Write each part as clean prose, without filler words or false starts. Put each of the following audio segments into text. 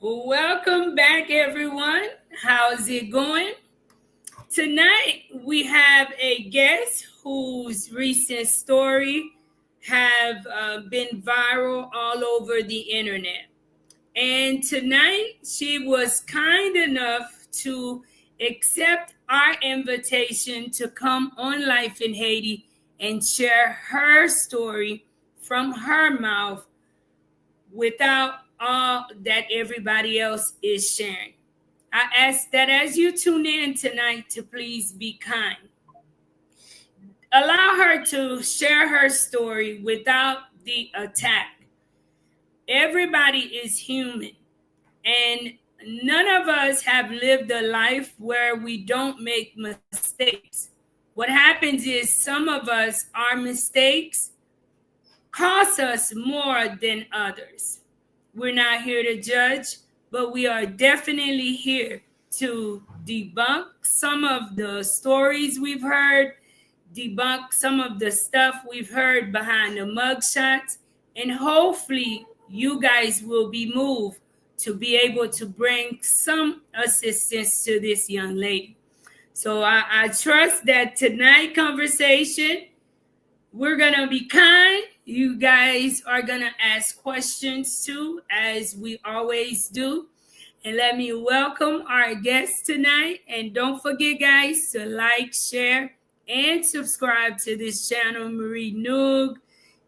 Welcome back, everyone. How's it going? Tonight we have a guest whose recent story have been viral all over the internet. And tonight she was kind enough to accept our invitation to come on Life in Haiti and share her story from her mouth without all that everybody else is sharing. I ask that as you tune in tonight to please be kind. Allow her to share her story without the attack. Everybody is human, and none of us have lived a life where we don't make mistakes. What happens is some of us, our mistakes cost us more than others. We're not here to judge, but we are definitely here to debunk some of the stories we've heard, debunk some of the stuff we've heard behind the mugshots, and hopefully you guys will be moved to be able to bring some assistance to this young lady. So I trust that tonight conversation we're going to be kind. You guys are going to ask questions too, as we always do. And let me welcome our guest tonight. And don't forget, guys, to like, share, and subscribe to this channel. Marie Noog,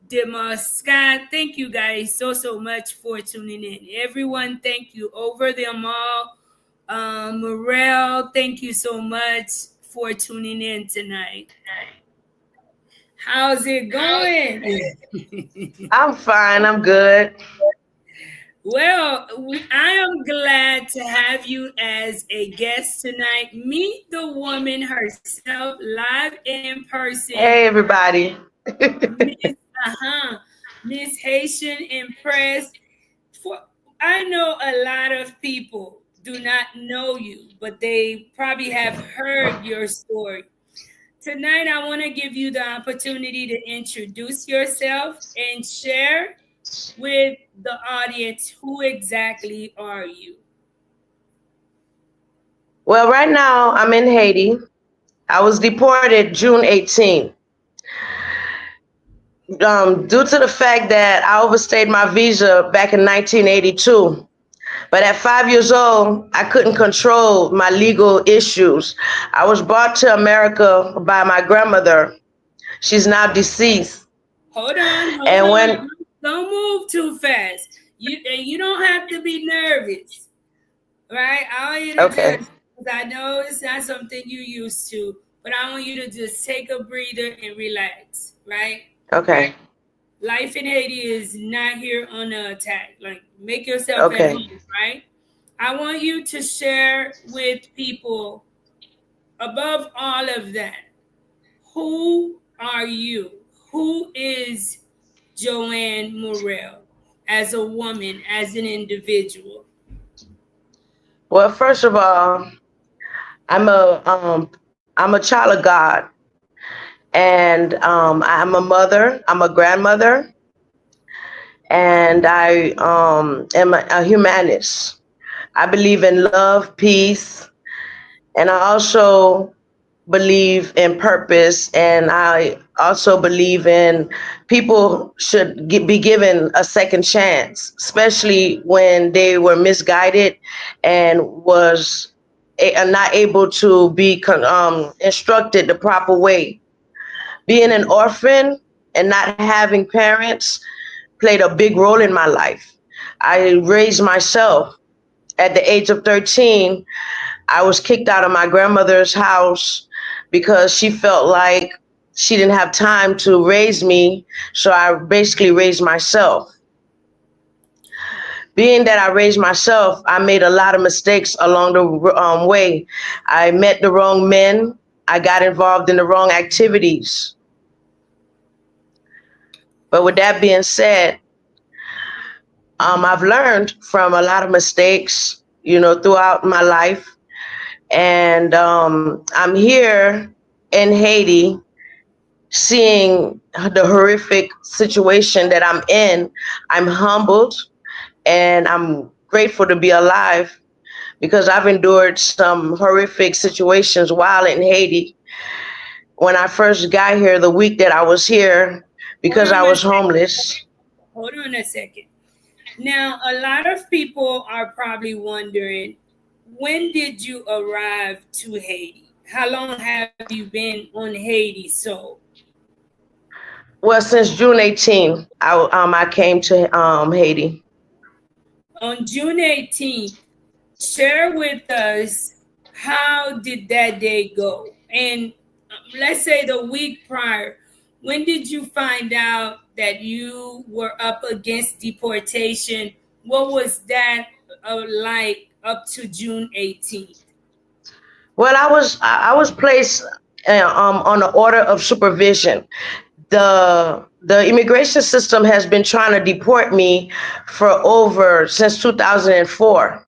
Dima Scott. Thank you guys so much for tuning in. Everyone, thank you. Over them all. Morel, thank you so much for tuning in tonight. How's it going? I'm fine. I'm good. Well, I am glad to have you as a guest tonight. Meet the woman herself, live and in person. Hey, everybody. Miss, Miss Haitian Impress. For I know a lot of people do not know you, but they probably have heard your story. Tonight, I want to give you the opportunity to introduce yourself and share with the audience who exactly are you. Well, right now I'm in Haiti. I was deported June 18th. Due to the fact that I overstayed my visa back in 1982. But at 5 years old, I couldn't control my legal issues. I was brought to America by my grandmother. She's now deceased. Hold on, And when don't move too fast. You don't have to be nervous, right? I want you to okay, just, I know it's not something you used to, but I want you to just take a breather and relax, right? okay, Life in Haiti is not here on the attack. Like, make yourself at okay. home, right? I want you to share with people, above all of that, who are you? Who is Joanne Morel as a woman, as an individual? Well, first of all, I'm a child of God, and I'm a mother. I'm a grandmother, and I am a humanist. I believe in love, peace, and I also believe in purpose, and I also believe in people should be given a second chance, especially when they were misguided and was not able to be instructed the proper way. Being an orphan and not having parents played a big role in my life. I raised myself. At the age of 13, I was kicked out of my grandmother's house because she felt like she didn't have time to raise me. So I basically raised myself. Being that I raised myself, I made a lot of mistakes along the way. I met the wrong men. I got involved in the wrong activities. But with that being said, I've learned from a lot of mistakes, throughout my life. And I'm here in Haiti seeing the horrific situation that I'm in. I'm humbled and I'm grateful to be alive because I've endured some horrific situations while in Haiti. When I first got here, the week that I was here, Hold because I on a was second. homeless. Hold on a second. Now, a lot of people are probably wondering, when did you arrive to Haiti? How long have you been on Haiti? So, Well, since June 18th, I came to Haiti. on June 18th, share with us, how did that day go? And let's say the week prior, when did you find out that you were up against deportation? What was that like up to June 18th? Well, I was placed on an order of supervision. The immigration system has been trying to deport me for over since 2004,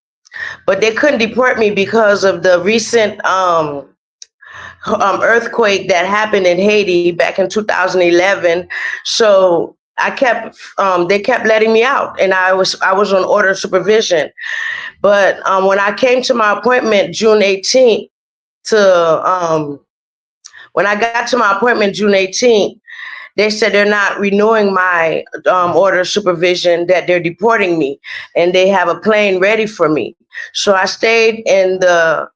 but they couldn't deport me because of the recent earthquake that happened in Haiti back in 2011. So they kept letting me out, and I was on order of supervision. But when I came to my appointment June 18th to when I got to my appointment June 18th, they said they're not renewing my order of supervision, that they're deporting me, and they have a plane ready for me. So I stayed in the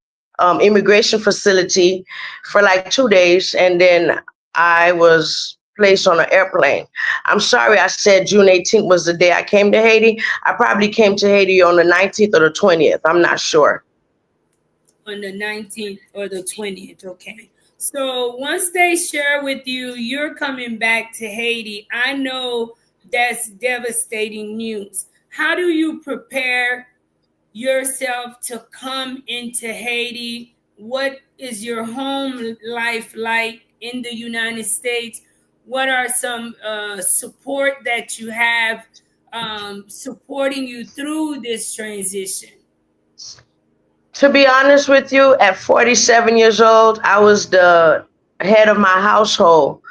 immigration facility for like 2 days, and then I was placed on an airplane. I'm sorry I said June 18th was the day I came to Haiti. I probably came to Haiti on the 19th or the 20th. I'm not sure. On the 19th or the 20th. Okay. So once they share with you, you're coming back to Haiti, I know that's devastating news. How do you prepare yourself to come into Haiti? What is your home life like in the United States? What are some support that you have supporting you through this transition? To be honest with you, at 47 years old, I was the head of my household.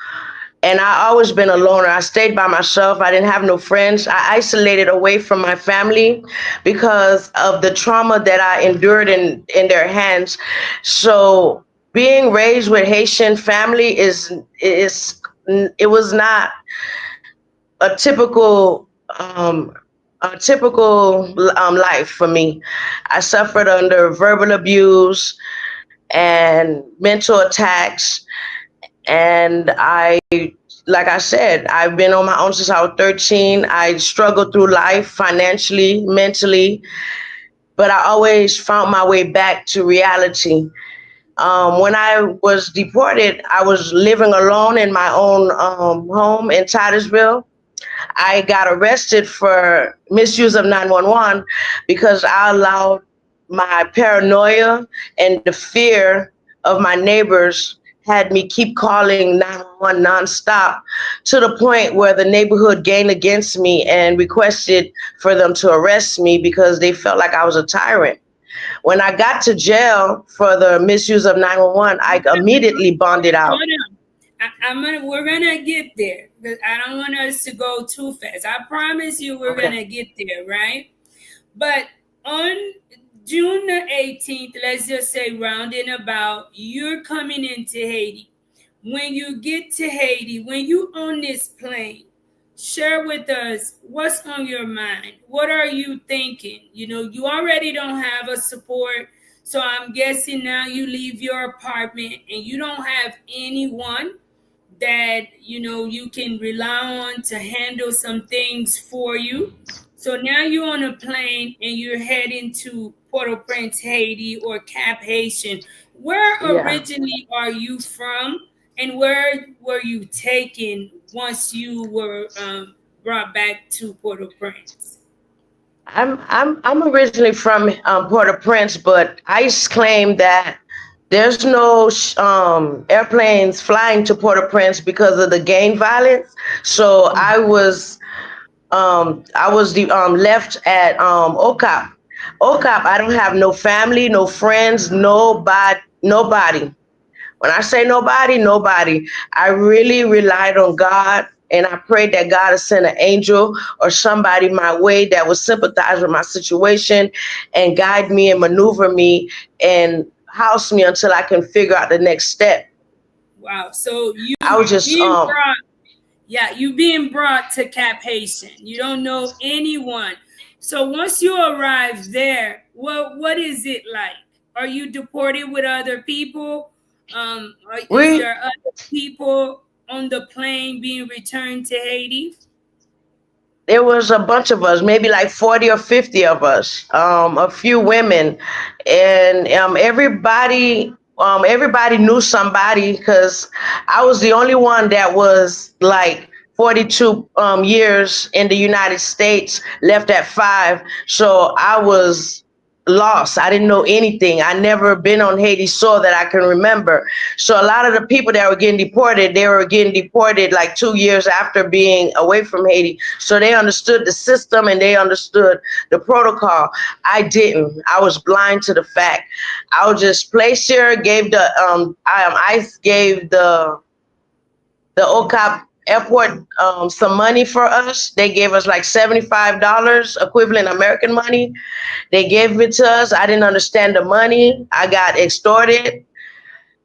And I always been a loner. I stayed by myself. I didn't have no friends. I isolated away from my family because of the trauma that I endured in their hands. So being raised with Haitian family is it was not a um, typical life for me. I suffered under verbal abuse and mental attacks, and like I said, I've been on my own since I was 13. I struggled through life financially, mentally, but I always found my way back to reality. When I was deported, I was living alone in my own home in Titusville. I got arrested for misuse of 911 because I allowed my paranoia and the fear of my neighbors had me keep calling 911 nonstop, to the point where the neighborhood gained against me and requested for them to arrest me because they felt like I was a tyrant. When I got to jail for the misuse of 911, I immediately bonded out. Hold on. We're gonna get there, but I don't want us to go too fast. I promise you, we're Okay. gonna get there, right? But on June the 18th, let's just say rounding about, you're coming into Haiti. When you get to Haiti, when you on this plane, share with us what's on your mind. What are you thinking? You know, you already don't have a support. So I'm guessing now you leave your apartment and you don't have anyone that you can rely on to handle some things for you. So now you're on a plane and you're heading to Port-au-Prince, Haiti, or Cap Haitian. Where Yeah. originally are you from, and where were you taken once you were brought back to Port-au-Prince? I'm originally from Port-au-Prince, but ICE claimed that there's no airplanes flying to Port-au-Prince because of the gang violence. So I was left at OCOP. OCOP. I don't have no family, no friends, nobody, nobody. When I say nobody, nobody. I really relied on God. And I prayed that God would send an angel or somebody my way that would sympathize with my situation and guide me and maneuver me and house me until I can figure out the next step. Wow. So you I was just being brought, yeah, you being brought to Cap Haitian. You don't know anyone. So once you arrive there, what is it like? Are you deported with other people? Is we there other people on the plane being returned to Haiti? there was a bunch of us, maybe like 40 or 50 of us, a few women, and everybody knew somebody because I was the only one that was like 42 years in the United States, left at 5. So I was lost. I didn't know anything. I never been on Haiti soil that I can remember. So a lot of the people that were getting deported, they were getting deported like 2 years after being away from Haiti. So they understood the system and they understood the protocol. I didn't. I was blind to the fact. I was just placed here, gave ICE gave the OCAP airport some money for us. They gave us like $75 equivalent American money. They gave it to us. I didn't understand the money. I got extorted,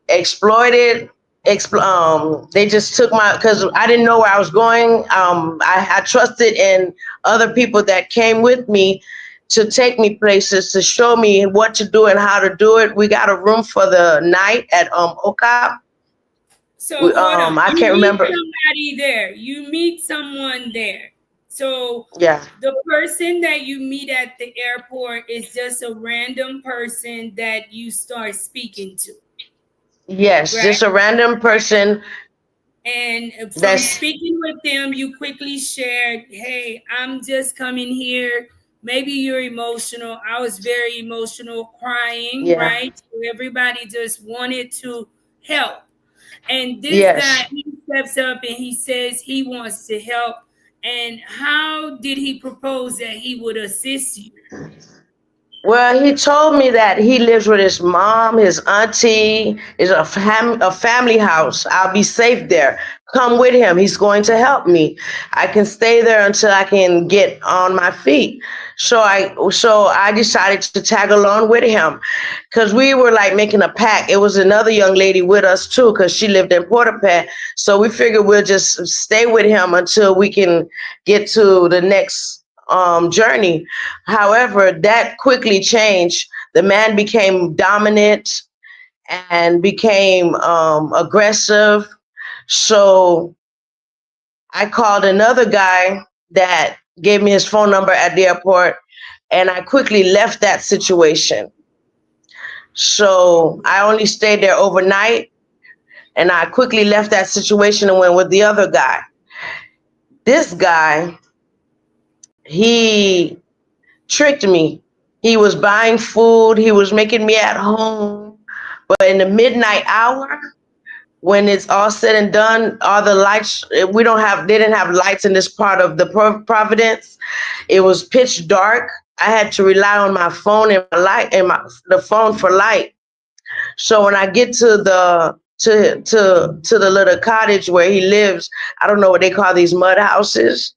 exploited. They just took my, because I didn't know where I was going. I trusted in other people that came with me to take me places, to show me what to do and how to do it. We got a room for the night at OCAP. So hold on. I You can't meet remember. somebody there. You meet someone there. So Yeah. the person that you meet at the airport is just a random person that you start speaking to, Yes, right? just a random person And from that's, speaking with them, you quickly shared, hey, I'm just coming here. Maybe you're emotional. I was very emotional, crying, yeah. right? So everybody just wanted to help. And this guy, Yes. he steps up and he says he wants to help. And how did he propose that he would assist you? Well, he told me that he lives with his mom, his auntie, is a family house. I'll be safe there. Come with him. He's going to help me. I can stay there until I can get on my feet. So I decided to tag along with him because we were like making a pact. It was another young lady with us too because she lived in Port-au-Prince. So we figured we'll just stay with him until we can get to the next journey. However, that quickly changed. The man became dominant and became aggressive. So I called another guy that gave me his phone number at the airport, and I quickly left that situation. So I only stayed there overnight, and I quickly left that situation and went with the other guy. This guy, he tricked me. He was buying food, he was making me at home. But in the midnight hour, when it's all said and done, all the lights, they didn't have lights in this part of the Providence. It was pitch dark. I had to rely on my phone and my light and the phone for light. So when I get to the little cottage where he lives, I don't know what they call these mud houses.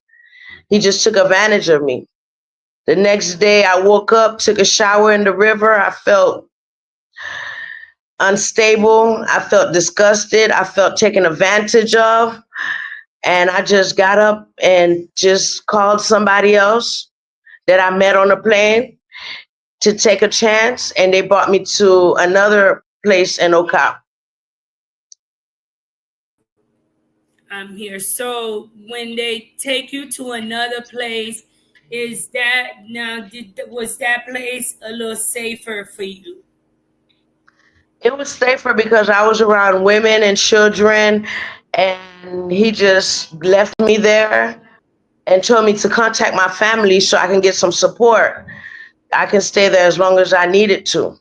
He just took advantage of me. The next day, I woke up, took a shower in the river. I felt unstable. I felt disgusted. I felt taken advantage of. And I just got up and just called somebody else that I met on the plane to take a chance. And they brought me to another place in Ocala. I'm here. So when they take you to another place, is that now was that place a little safer for you? It was safer because I was around women and children, and he just left me there and told me to contact my family so I can get some support. I can stay there as long as I needed to.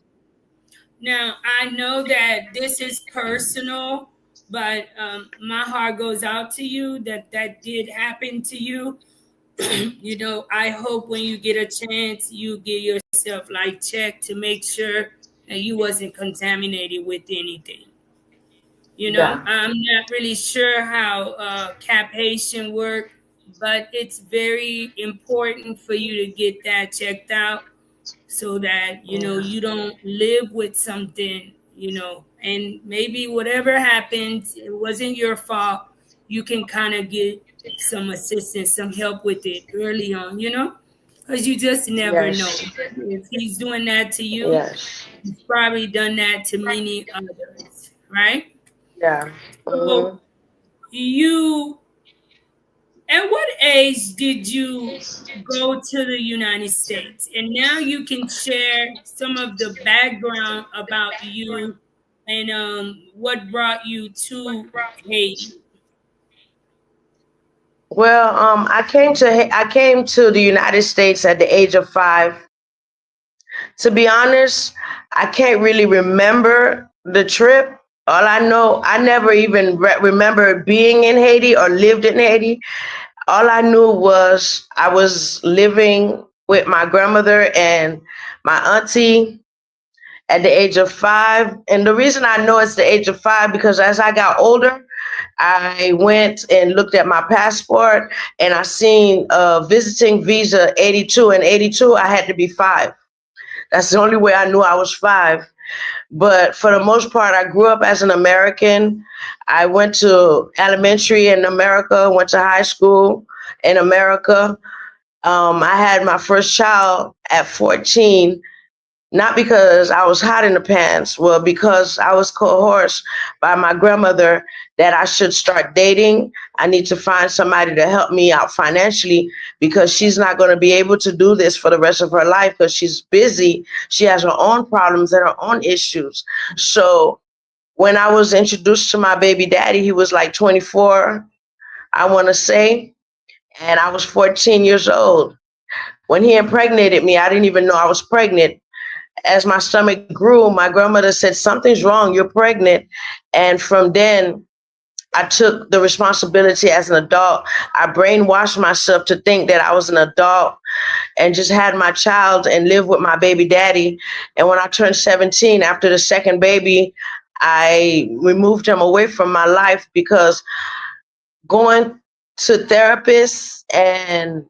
Now, I know that this is personal, but my heart goes out to you that that did happen to you. You know, I hope when you get a chance, you get yourself checked to make sure that you wasn't contaminated with anything. Yeah. I'm not really sure how cap Haitian work, but it's very important for you to get that checked out so that you Yeah. don't live with something, and maybe whatever happens, it wasn't your fault. You can kind of get some assistance, some help with it early on, because you just never know. Yes. If he's doing that to you, Yes. he's probably done that to many others, right? Yeah. So Hmm. you, at what age did you go to the United States? And now you can share some of the background about you and what brought you to Haiti. Well, I came to the United States at the age of 5. To be honest, I can't really remember the trip. All I know, I never even remember being in Haiti or lived in Haiti. All I knew was I was living with my grandmother and my auntie at the age of 5. And the reason I know it's the age of 5 because as I got older, I went and looked at my passport and I seen visiting visa 82. And 82, I had to be 5. That's the only way I knew I was 5. But for the most part, I grew up as an American. I went to elementary in America, went to high school in America. I had my first child at 14, not because I was hot in the pants, well, because I was coerced by my grandmother that I should start dating. I need to find somebody to help me out financially because she's not going to be able to do this for the rest of her life because she's busy. She has her own problems and her own issues. So when I was introduced to my baby daddy, he was like 24, I want to say, and I was 14 years old. When he impregnated me, I didn't even know I was pregnant. As my stomach grew, my grandmother said, "Something's wrong, you're pregnant." And from then, I took the responsibility as an adult. I brainwashed myself to think that I was an adult and just had my child and lived with my baby daddy. And when I turned 17, after the second baby, I removed him away from my life because going to therapists and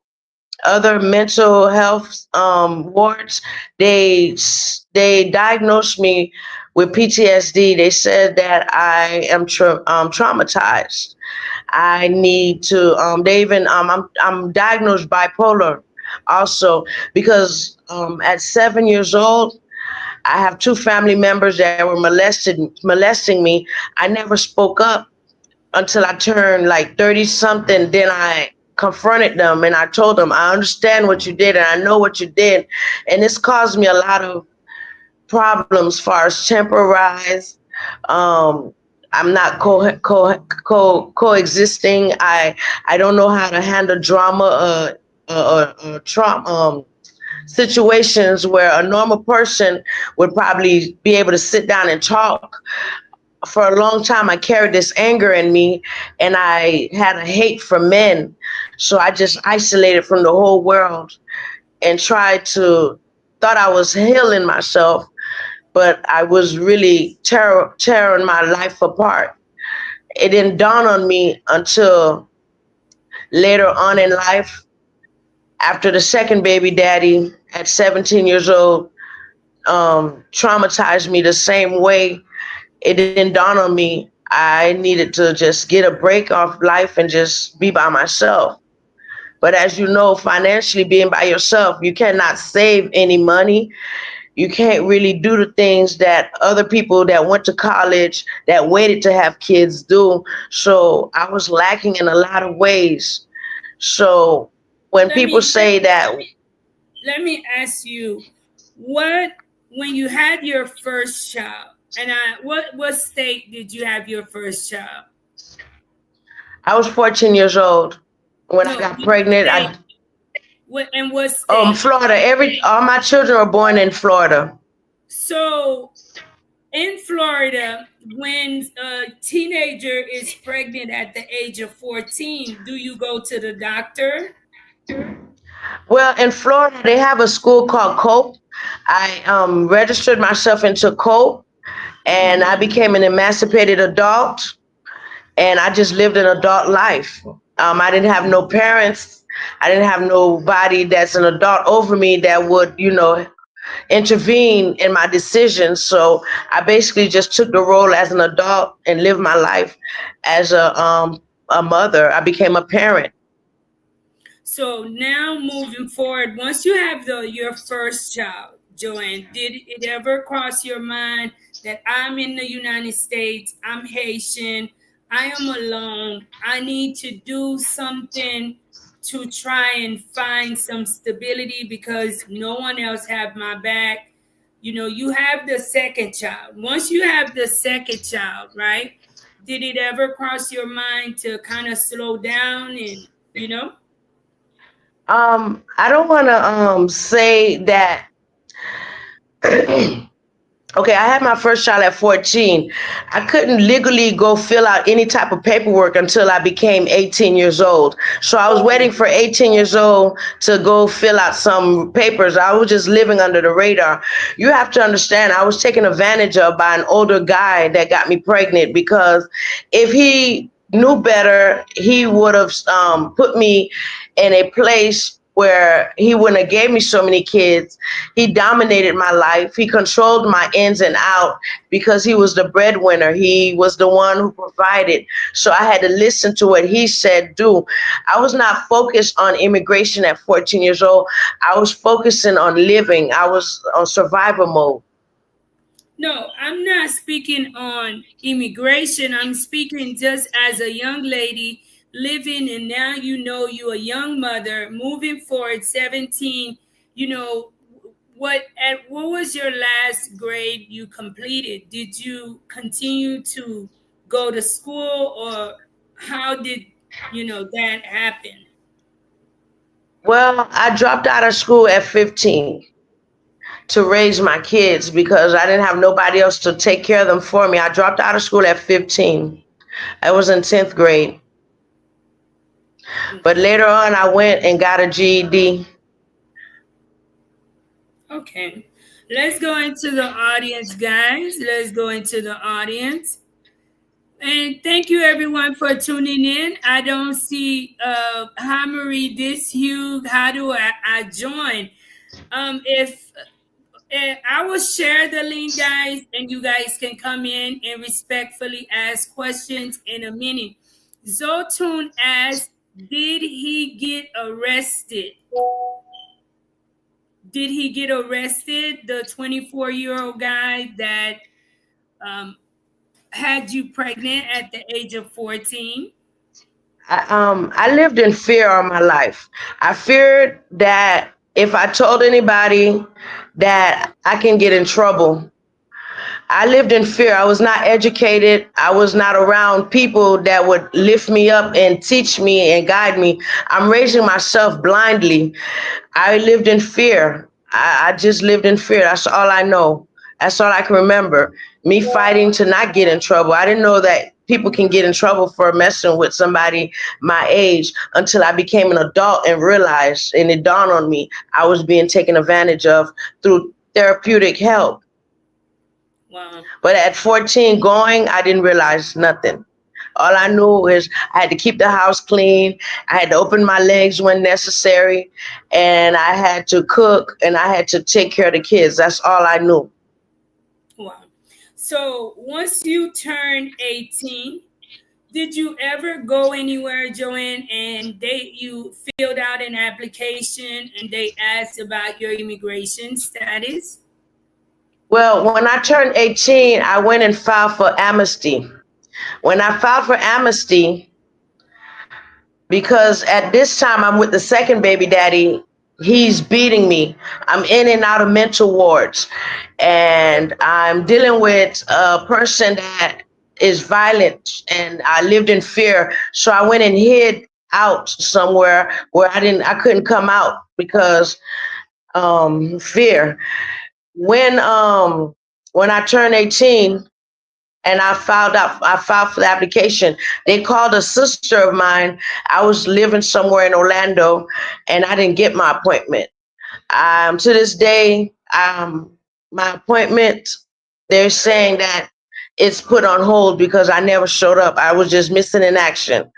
other mental health wards, they they diagnosed me with PTSD. They said that I am traumatized. I need to. They even I'm diagnosed bipolar, also because at 7 years old, I have two family members that were molesting me. I never spoke up until I turned like 30 something. Then I confronted them and I told them, I understand what you did and I know what you did. And this caused me a lot of problems as far as temporize. Um, I'm not coexisting. I don't know how to handle drama trauma situations where a normal person would probably be able to sit down and talk. For a long time I carried this anger in me and I had a hate for men. So I just isolated from the whole world and tried to thought I was healing myself, but I was really tearing my life apart. It didn't dawn on me until later on in life after the second baby daddy at 17 years old traumatized me the same way. It didn't dawn on me. I needed to just get a break off life and just be by myself. But as you know, financially being by yourself, you cannot save any money. You can't really do the things that other people that went to college, that waited to have kids do. So I was lacking in a lot of ways. So when Let people me say that, let me ask you, what when you had your first child, and what state did you have your first child? I was 14 years old when I No, got what pregnant. state? I What state? Florida. All my children were born in Florida. So in Florida, when a teenager is pregnant at the age of 14, do you go to the doctor? Well, in Florida, they have a school called COPE. I registered myself into COPE, and I became an emancipated adult, and I just lived an adult life. I didn't have no parents. I didn't have nobody that's an adult over me that would, intervene in my decisions. So I basically just took the role as an adult and lived my life as a mother. I became a parent. So now moving forward, once you have your first child, Joanne, did it ever cross your mind that I'm in the United States, I'm Haitian, I am alone, I need to do something to try and find some stability because no one else have my back? You know, you have the second child. Once you have the second child, right? Did it ever cross your mind to kind of slow down and, you know? I don't want to say that. Okay, I had my first child at 14. I couldn't legally go fill out any type of paperwork until I became 18 years old. So I was waiting for 18 years old to go fill out some papers. I was just living under the radar. You have to understand, I was taken advantage of by an older guy that got me pregnant, because if he knew better, he would have put me in a place where he wouldn't have gave me so many kids. He dominated my life. He controlled my ins and out because he was the breadwinner. He was the one who provided. So I had to listen to what he said do. I was not focused on immigration at 14 years old. I was focusing on living. I was on survival mode. No, I'm not speaking on immigration. I'm speaking just as a young lady living, and now you know you're a young mother moving forward, 17. You know, what was your last grade you completed? Did you continue to go to school, or how did that happen? Well, I dropped out of school at 15 to raise my kids because I didn't have nobody else to take care of them for me. I dropped out of school at 15. I was in 10th grade. But Okay. later on, I went and got a GED. Okay. Let's go into the audience, guys. Let's go into the audience. And thank you everyone for tuning in. I don't see hi Marie, this Hugh. How do I join? If I will share the link, guys, and you guys can come in and respectfully ask questions in a minute. Zotun asked, did he get arrested? Did he get arrested? The 24-year-old guy that um, had you pregnant at the age of 14? I lived in fear all my life. I feared that if I told anybody that I can get in trouble. I lived in fear. I was not educated. I was not around people that would lift me up and teach me and guide me. I'm raising myself blindly. I lived in fear. I just lived in fear. That's all I know. That's all I can remember. Me fighting to not get in trouble. I didn't know that people can get in trouble for messing with somebody my age until I became an adult and realized, and it dawned on me, I was being taken advantage of through therapeutic help. Wow. But at 14 going, I didn't realize nothing. All I knew is I had to keep the house clean. I had to open my legs when necessary. And I had to cook and I had to take care of the kids. That's all I knew. Wow. So once you turned 18, did you ever go anywhere, Joanne, and you filled out an application and they asked about your immigration status? Well, when I turned 18, I went and filed for amnesty. When I filed for amnesty, because at this time I'm with the second baby daddy. He's beating me. I'm in and out of mental wards, and I'm dealing with a person that is violent, and I lived in fear. So I went and hid out somewhere where I couldn't come out because fear. When I turned 18, and I filed for the application. They called a sister of mine. I was living somewhere in Orlando, and I didn't get my appointment. To this day, my appointment, they're saying that it's put on hold because I never showed up. I was just missing in action,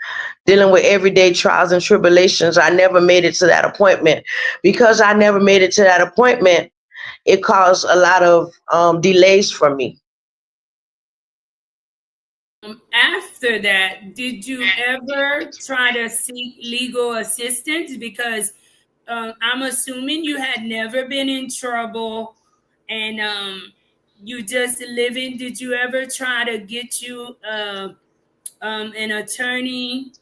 dealing with everyday trials and tribulations. I never made it to that appointment. Because I never made it to that appointment, it caused a lot of delays for me. After that, did you ever try to seek legal assistance? Because I'm assuming you had never been in trouble and you just living. Did you ever try to get you an attorney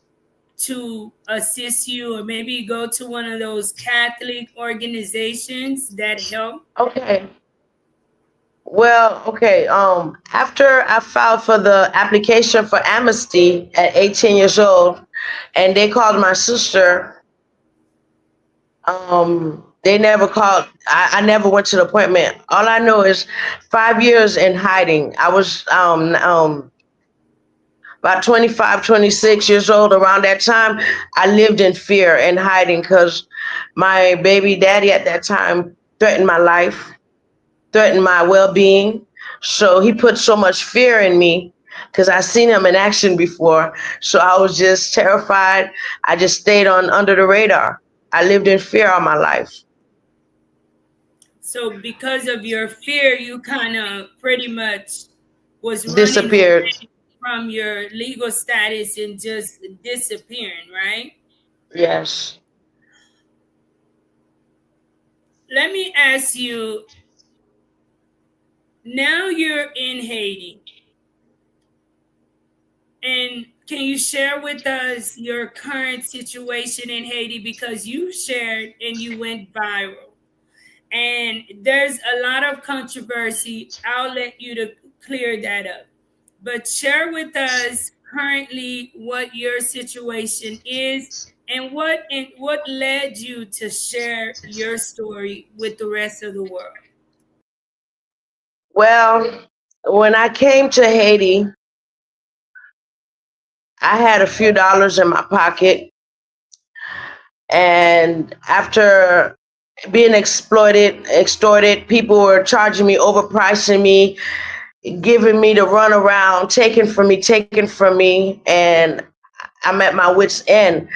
to assist you, or maybe go to one of those Catholic organizations that help? Okay. Well, okay. After I filed for the application for amnesty at 18 years old, and they called my sister, they never called. I never went to the appointment. All I know is 5 years in hiding. I was about 25, 26 years old. Around that time, I lived in fear and hiding because my baby daddy at that time threatened my life, threatened my well-being. So he put so much fear in me because I seen him in action before. So I was just terrified. I just stayed on under the radar. I lived in fear all my life. So because of your fear, you kind of pretty much was running Disappeared. away from your legal status and just disappearing, right? Yes. Let me ask you, now you're in Haiti, and can you share with us your current situation in Haiti, because you shared and you went viral? And there's a lot of controversy. I'll let you to clear that up. But share with us currently what your situation is and what led you to share your story with the rest of the world. Well, when I came to Haiti, I had a few dollars in my pocket. And after being exploited, extorted, people were charging me, overpricing me, giving me the runaround, taking from me. And I'm at my wits' end.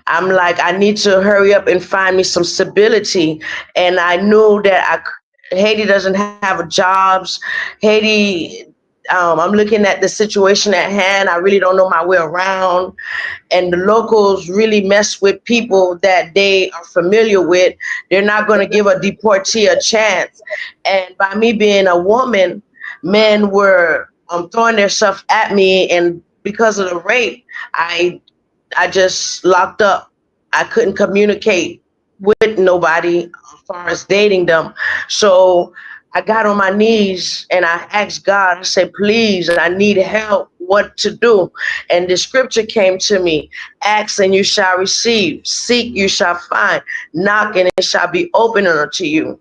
I'm like, I need to hurry up and find me some stability. And I knew that Haiti doesn't have jobs. Haiti, I'm looking at the situation at hand. I really don't know my way around, and the locals really mess with people that they are familiar with. They're not going to give a deportee a chance. And by me being a woman, men were throwing their stuff at me, and because of the rape, I I just locked up. I couldn't communicate with nobody as far as dating them. So I got on my knees and I asked God, I said, please, I need help what to do. And the scripture came to me: ask and you shall receive, seek you shall find, knock and it shall be opened unto you.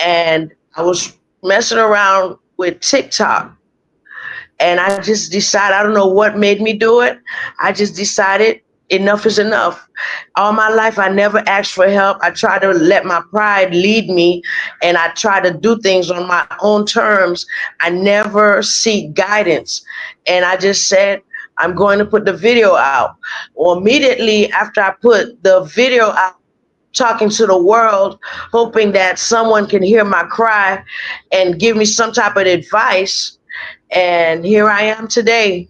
And I was messing around with TikTok, and I just decided, I don't know what made me do it. I just decided enough is enough. All my life, I never asked for help. I tried to let my pride lead me, and I try to do things on my own terms. I never seek guidance. And I just said, I'm going to put the video out. Well, immediately after I put the video out, talking to the world, hoping that someone can hear my cry and give me some type of advice, and here I am today.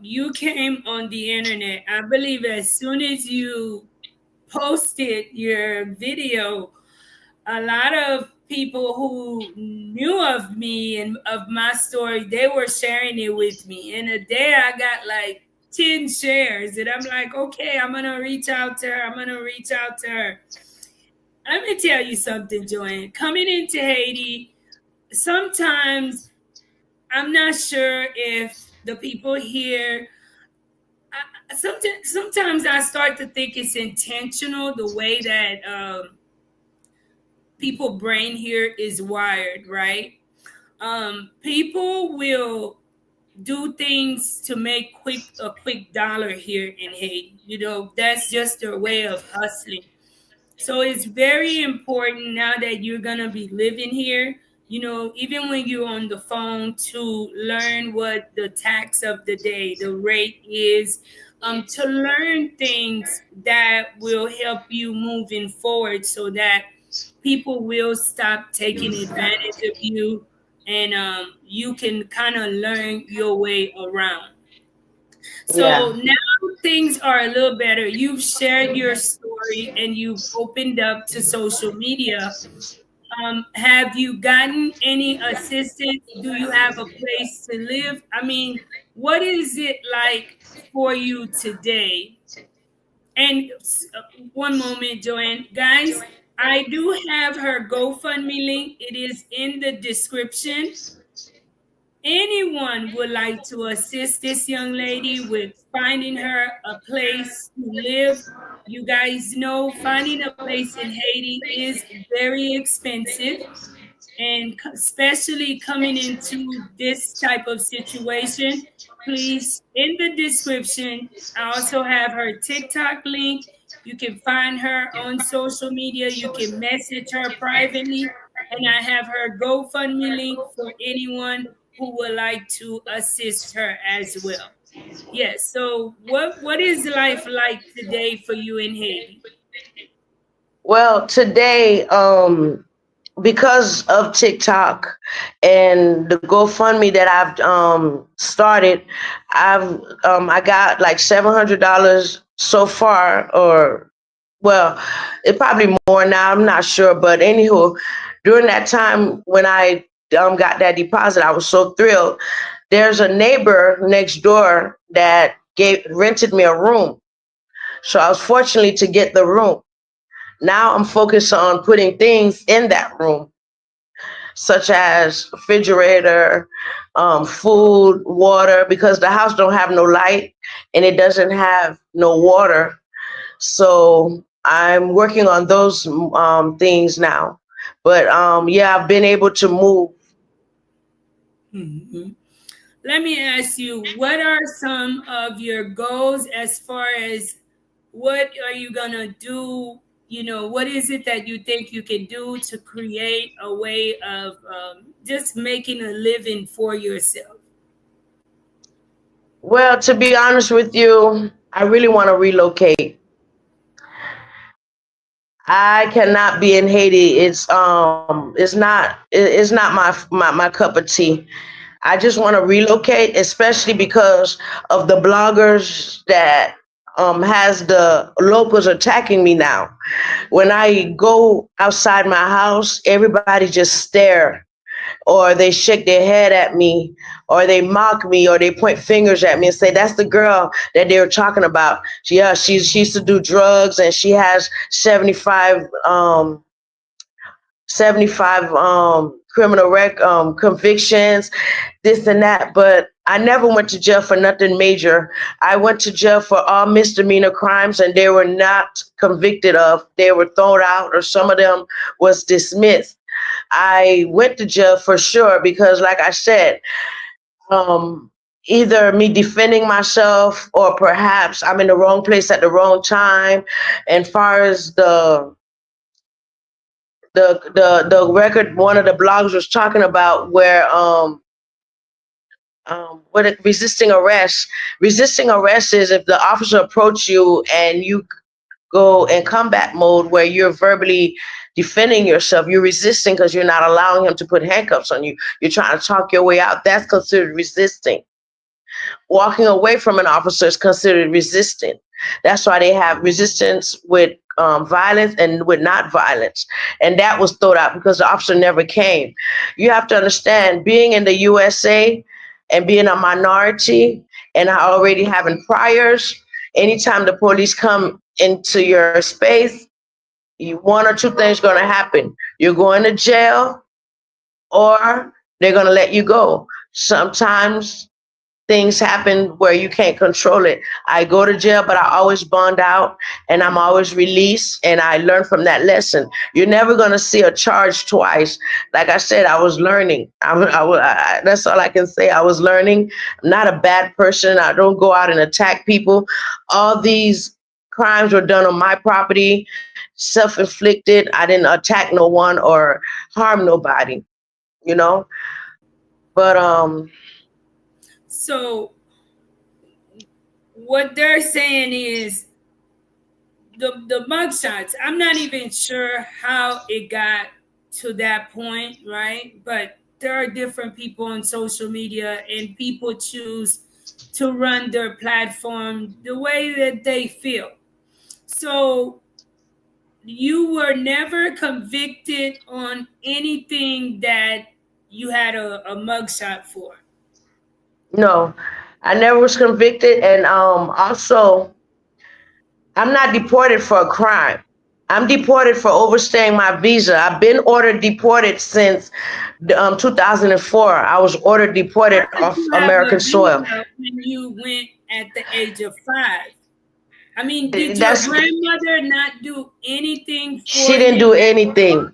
You came on the internet, I believe, as soon as you posted your video. A lot of people who knew of me and of my story, they were sharing it with me. In a day, I got like 10 shares, and I'm like, okay, I'm gonna reach out to her. I'm gonna reach out to her. Let me tell you something, Joanne. Coming into Haiti, sometimes I'm not sure if the people here. Sometimes I start to think it's intentional the way that people brain here is wired, right? People will do things to make quick dollar here in Haiti. You know, that's just their way of hustling. So it's very important now that you're gonna be living here. even when you're on the phone, to learn what the tax of the day, the rate is, to learn things that will help you moving forward so that people will stop taking advantage of you, and you can kind of learn your way around. So Yeah. now things are a little better. You've shared your story and you've opened up to social media. Have you gotten any assistance? Do you have a place to live? I mean, what is it like for you today? And one moment, Joanne. Guys, I do have her GoFundMe link. It is in the description. Anyone would like to assist this young lady with finding her a place to live. You guys know finding a place in Haiti is very expensive, and especially coming into this type of situation. Please, in the description, I also have her TikTok link. You can find her on social media. You can message her privately, and I have her GoFundMe link for anyone who would like to assist her as well. Yes. So, what is life like today for you in Haiti? Well, today, because of TikTok and the GoFundMe that I've started, I got like $700 so far, or well, it probably more now. I'm not sure, but anywho, during that time when I got that deposit, I was so thrilled. There's a neighbor next door that gave rented me a room, so I was fortunate to get the room. Now I'm focused on putting things in that room, such as refrigerator, food, water, because the house don't have no light and it doesn't have no water. So I'm working on those things now. But yeah, I've been able to move. Mhm. Let me ask you, what are some of your goals as far as what are you going to do? What is it that you think you can do to create a way of just making a living for yourself? Well, to be honest with you, I really want to relocate. I cannot be in Haiti. It's not my cup of tea. I just want to relocate, especially because of the bloggers that has the locals attacking me now. When I go outside my house, everybody just stare, or they shake their head at me, or they mock me, or they point fingers at me and say, "That's the girl that they were talking about. Yeah, she used to do drugs and she has 75 criminal convictions, this and that." But I never went to jail for nothing major. I went to jail for all misdemeanor crimes, and they were not convicted of. They were thrown out, or some of them was dismissed. I went to jail for sure because, like I said, um, either me defending myself, or perhaps I'm in the wrong place at the wrong time. And far as the record, one of the blogs was talking about where resisting arrest is if the officer approach you and you go in combat mode where you're verbally defending yourself. You're resisting because you're not allowing him to put handcuffs on you. You're trying to talk your way out. That's considered resisting. Walking away from an officer is considered resisting. That's why they have resistance with violence and with not violence. And that was thrown out because the officer never came. You have to understand, being in the USA and being a minority, and already having priors, anytime the police come into your space, one or two things going to happen. You're going to jail, or they're going to let you go. Sometimes things happen where you can't control it. I go to jail, but I always bond out and I'm always released. And I learn from that lesson. You're never going to see a charge twice. Like I said, I was learning. That's all I can say. I was learning. I'm not a bad person. I don't go out and attack people. All these crimes were done on my property, self inflicted. I didn't attack no one or harm nobody. you know. But So what they're saying is the mugshots. I'm not even sure how it got to that point, right? But there are different people on social media, and people choose to run their platform the way that they feel. So you were never convicted on anything that you had a mugshot for. no, I never was convicted, and also I'm not deported for a crime. I'm deported for overstaying my visa. I've been ordered deported since 2004. I was ordered How deported did off you have American a soil. visa when you went at the age of 5? I mean, did your That's grandmother not do anything She for didn't you? do anything.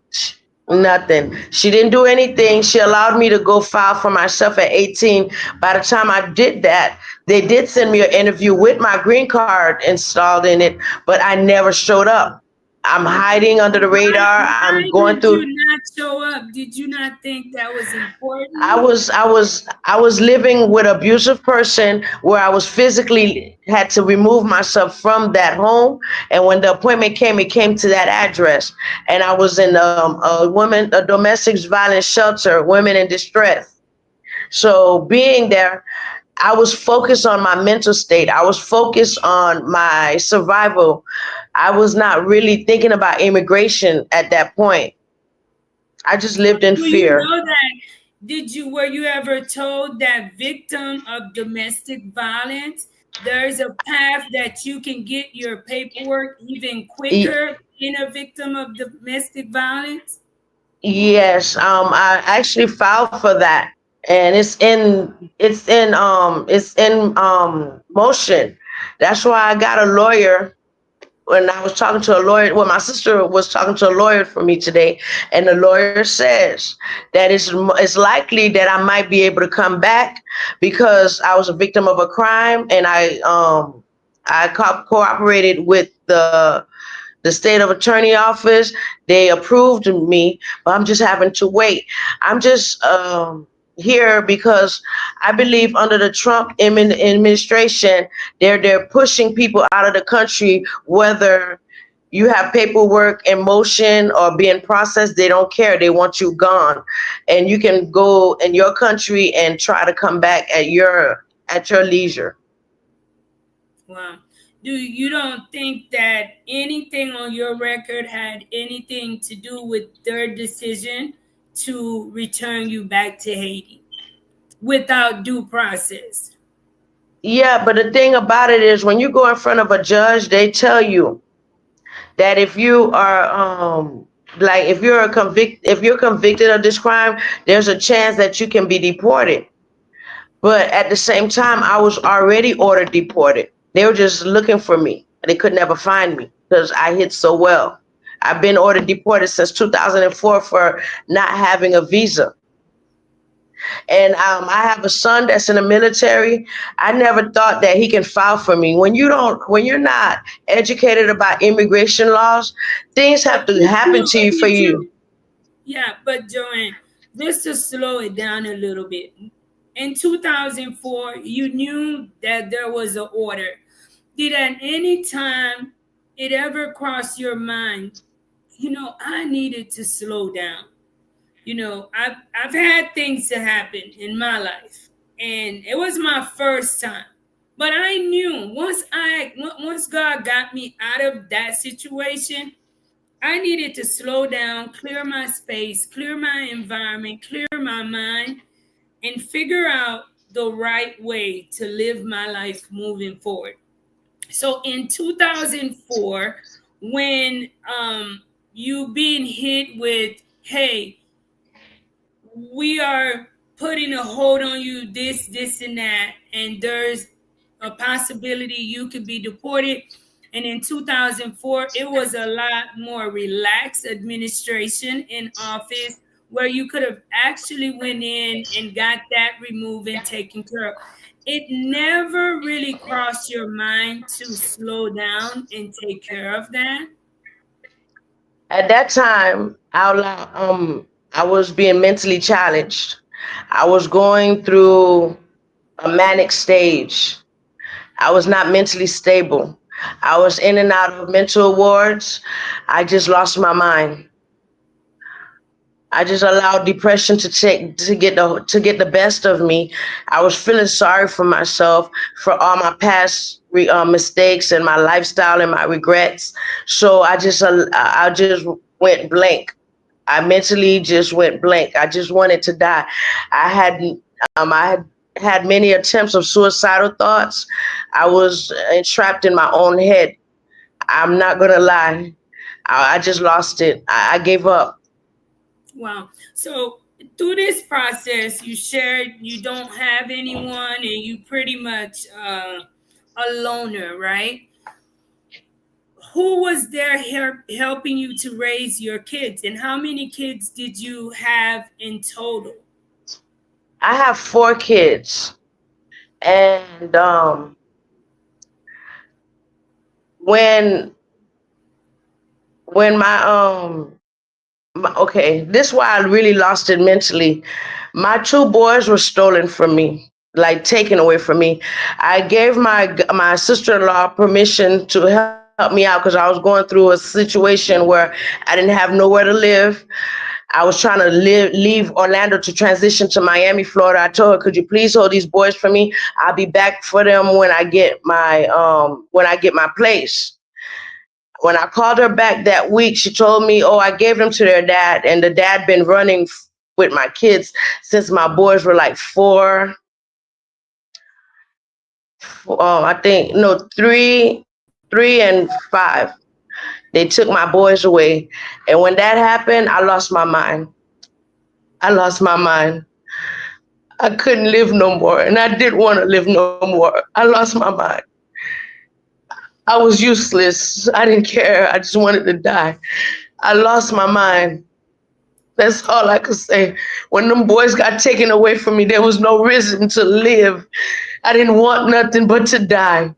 Nothing. She didn't do anything. She allowed me to go file for myself at 18. By the time I did that, they did send me an interview with my green card installed in it, but I never showed up. I'm hiding under the radar. I'm Why going did through. you not show up? Did you not think that was I important? was I was I was living with an abusive person where I was physically had to remove myself from that home. And when the appointment came, it came to that address. And I was in a domestic violence shelter, women in distress. So being there, I was focused on my mental state. I was focused on my survival. I was not really thinking about immigration at that point. I just lived in Do you fear. know that? Were you ever told that victim of domestic violence, there's a path that you can get your paperwork even E- quicker in a victim of domestic violence? Yes, I actually filed for that, and it's in motion. That's why I got a lawyer. When I was talking to a lawyer, well, my sister was talking to a lawyer for me today, and the lawyer says that it's likely that I might be able to come back because I was a victim of a crime, and I cooperated with the state of attorney office. They approved me, but I'm just having to wait. I'm just here because I believe under the Trump administration, they're pushing people out of the country, whether you have paperwork in motion or being processed. They don't care. They want you gone, and you can go in your country and try to come back at your leisure. Wow. You don't think that anything on your record had anything to do with their decision to return you back to Haiti without due process? Yeah, but the thing about it is, when you go in front of a judge, they tell you that if you are if you're convicted of this crime, there's a chance that you can be deported. But at the same time, I was already ordered deported. They were just looking for me. They could never find me because I hid so well. I've been ordered deported since 2004 for not having a visa. And I have a son that's in the military. I never thought that he can file for me. When you're not educated about immigration laws, things But have to happen to you for you. yeah, but Joanne, just to slow it down a little bit. In 2004, you knew that there was an order. Did at any time it ever cross your mind, I needed to slow down? I've had things to happen in my life, and it was my first time. But I knew once God got me out of that situation, I needed to slow down, clear my space, clear my environment, clear my mind, and figure out the right way to live my life moving forward. So in 2004, when you being hit with, hey, we are putting a hold on you, this, and that, and there's a possibility you could be deported. And in 2004, it was a lot more relaxed administration in office where you could have actually went in and got that removed and taken care of. It never really crossed your mind to slow down and take care of that. At that time, I was being mentally challenged. I was going through a manic stage. I was not mentally stable. I was in and out of mental wards. I just lost my mind. I just allowed depression to get the best of me. I was feeling sorry for myself for all my past mistakes and my lifestyle and my regrets. So I just went blank. I mentally just went blank. I just wanted to die. I had many attempts of suicidal thoughts. I was entrapped in my own head. I'm not gonna lie. I just lost it. I gave up. Wow. So through this process, you shared you don't have anyone, and you pretty much a loner, right? Who was there helping you to raise your kids, and how many kids did you have in total? I have 4 kids, and when when okay, this is why I really lost it mentally. My 2 boys were stolen from me, like taken away from me. I gave my sister-in-law permission to help me out because I was going through a situation where I didn't have nowhere to live. I was trying to leave Orlando to transition to Miami, Florida. I told her, "Could you please hold these boys for me? I'll be back for them when I get my place." When I called her back that week, she told me, "Oh, I gave them to their dad, and the dad been running with my kids since my boys were like 4. I think no 3 and 5. They took my boys away, and when that happened, I lost my mind. I lost my mind. I couldn't live no more, and I didn't want to live no more. I lost my mind. I was useless. I didn't care. I just wanted to die. I lost my mind. That's all I could say. When them boys got taken away from me, there was no reason to live. I didn't want nothing but to die.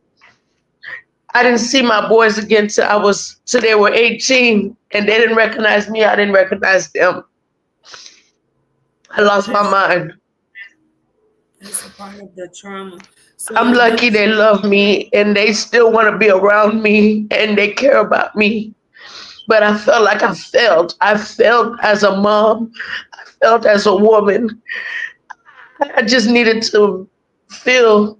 I didn't see my boys again till they were 18, and they didn't recognize me. I didn't recognize them. I lost my That's mind. that's a part of the trauma. I'm So lucky they love me and they still want to be around me and they care about me. But I felt like I failed. I failed as a mom. I failed as a woman. I just needed to feel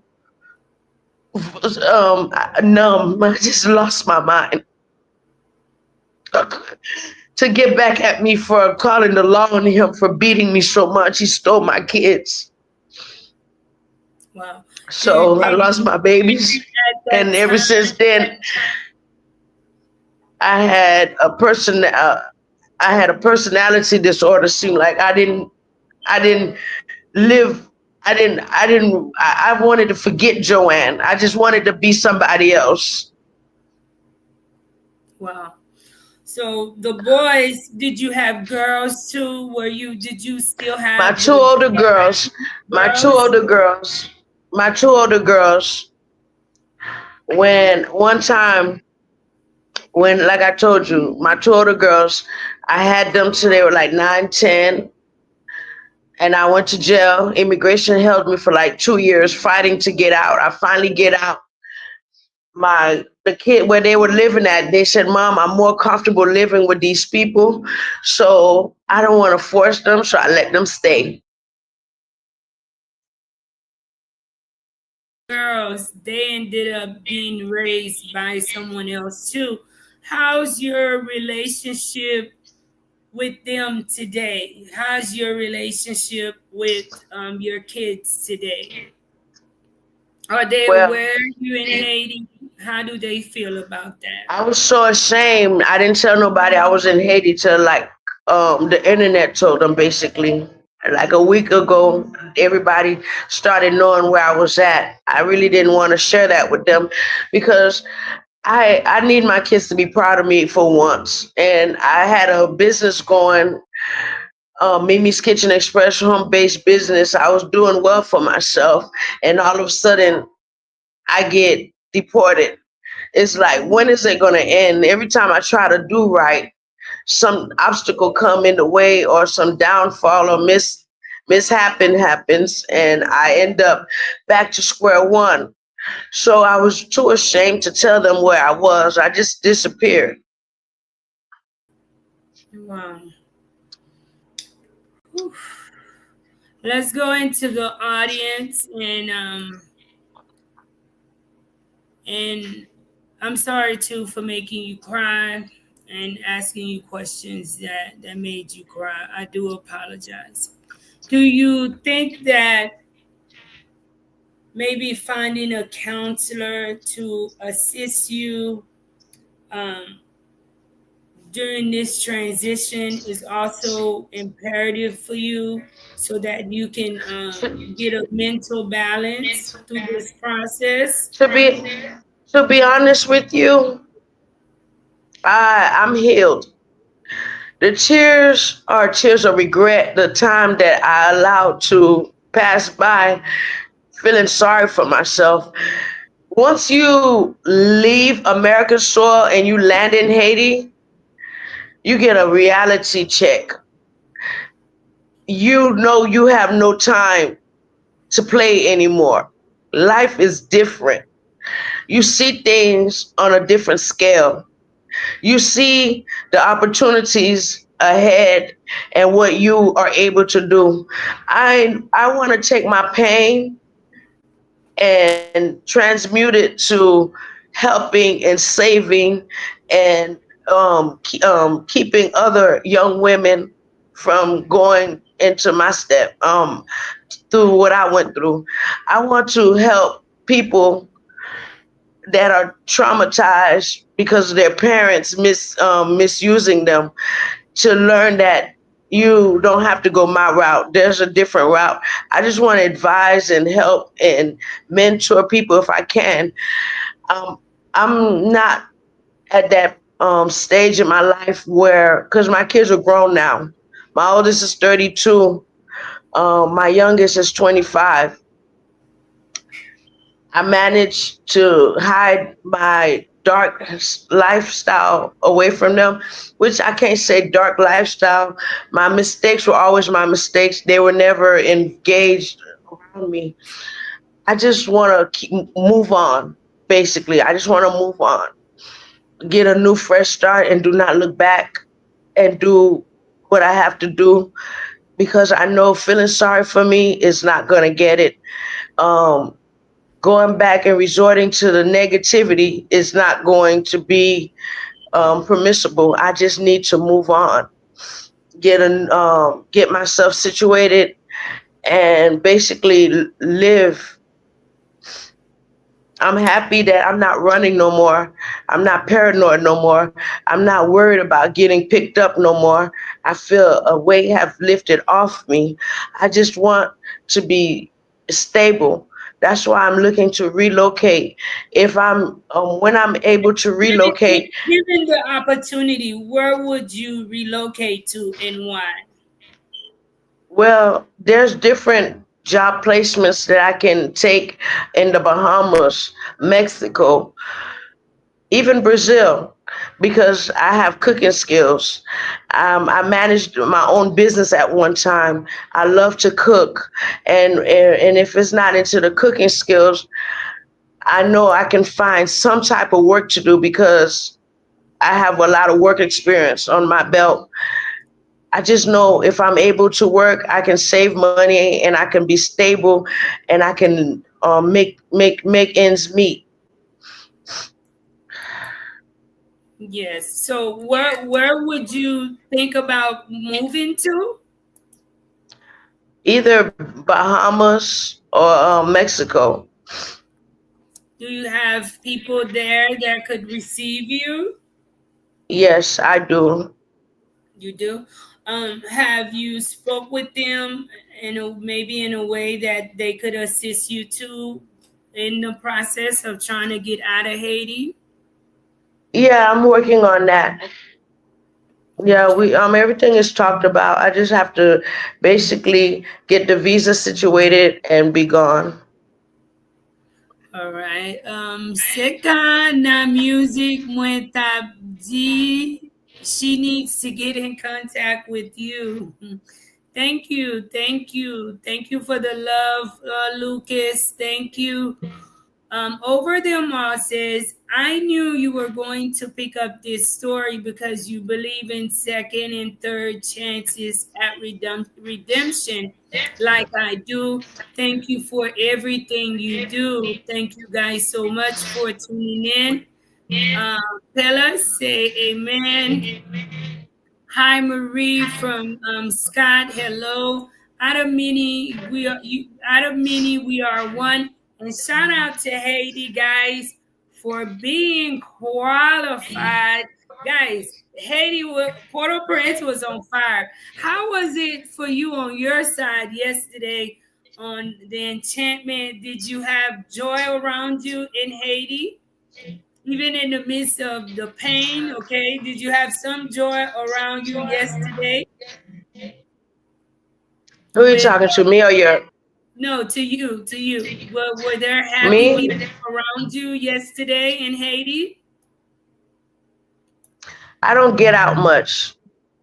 numb. I just lost my mind. To get back at me for calling the law on him for beating me so much. He stole my kids. wow. So I Did lost my babies. at And that ever time? since then, I had a person. I had a personality disorder. Seemed like I didn't live. I wanted to forget Joanne. I just wanted to be somebody else. Wow. So the boys, did you have girls too? Did you still My have two the older girls, my two girls? older girls, my two older girls. When one time, when like I told you, my two older girls, I had them till they were like 9, 10, and I went to jail. Immigration held me for like 2 years fighting to get out. I finally get out. The kid where they were living at, they said, "Mom, I'm more comfortable living with these people, so I don't want to force them, so I let them stay." Girls, they ended up being raised by someone else too. How's your relationship with them today? How's your relationship with your kids today? Are they Well, aware you in Haiti? How do they feel about that? I was so ashamed. I didn't tell nobody I was in Haiti till like the internet told them basically. Like a week ago, everybody started knowing where I was at. I really didn't want to share that with them because I need my kids to be proud of me for once. And I had a business going, Mimi's Kitchen Express home based business. I was doing well for myself, and all of a sudden I get deported. It's like, when is it going to end? Every time I try to do right, some obstacle come in the way or some downfall or mishappen happens, and I end up back to square one. So I was too ashamed to tell them where I was. I just disappeared. Wow. Whew. Let's go into the audience and I'm sorry too for making you cry and asking you questions that made you cry. I do apologize. Do you think that maybe finding a counselor to assist you um, during this transition is also imperative for you so that you can get a mental balance through this process? To be honest with you, I'm healed. The tears are tears of regret. The time that I allowed to pass by, feeling sorry for myself. Once you leave America's soil and you land in Haiti, you get a reality check. You know you have no time to play anymore. Life is different. You see things on a different scale. You see the opportunities ahead and what you are able to do. I want to take my pain and transmute it to helping and saving and keeping other young women from going into my step through what I went through. I want to help people that are traumatized because of their parents misusing them to learn that you don't have to go my route. There's a different route. I just want to advise and help and mentor people if I can. Um, I'm not at that stage in my life where, because my kids are grown now. My oldest is 32. My youngest is 25. I managed to hide my dark lifestyle away from them, which I can't say dark lifestyle. My mistakes were always my mistakes. They were never engaged around me. I just want to move on. Basically, I just want to move on, get a new fresh start, and do not look back and do what I have to do because I know feeling sorry for me is not going to get it. Um, Going back and resorting to the negativity is not going to be permissible. I just need to move on, get myself situated, and basically live. I'm happy that I'm not running no more. I'm not paranoid no more. I'm not worried about getting picked up no more. I feel a weight have lifted off me. I just want to be stable. That's why I'm looking to relocate. If I'm when I'm able to relocate, Given the opportunity, where would you relocate to and why? well, there's different job placements that I can take in the Bahamas, Mexico, even Brazil, because I have cooking skills. I managed my own business at one time. I love to cook, and if it's not into the cooking skills, I know I can find some type of work to do because I have a lot of work experience on my belt. I just know if I'm able to work, I can save money and I can be stable, and I can make ends meet. Yes. So where would you think about moving to? Either Bahamas or Mexico. Do you have people there that could receive you? Yes, I do. You do. Have you spoke with them maybe in a way that they could assist you too in the process of trying to get out of Haiti? Yeah, I'm working on that. Yeah, we everything is talked about. I just have to basically get the visa situated and be gone. All right. Seka na music mwen tap di. She needs to get in contact with you. Thank you, thank you, thank you for the love, Lucas. Thank you. Over the Mall says, I knew you were going to pick up this story because you believe in second and third chances at redemption, like I do. Thank you for everything you do. Thank you guys so much for tuning in. Pella, say amen. Hi, Marie from Scott. Hello. Out of many, we are one. And shout out to Haiti, guys, for being qualified. Guys, Port-au-Prince was on fire. How was it for you on your side yesterday on the enchantment? Did you have joy around you in Haiti? Even in the midst of the pain, okay? Did you have some joy around you yesterday? Who are you With talking to, me or your no, to you. Were there happy me? people around you yesterday in Haiti? I don't get out much.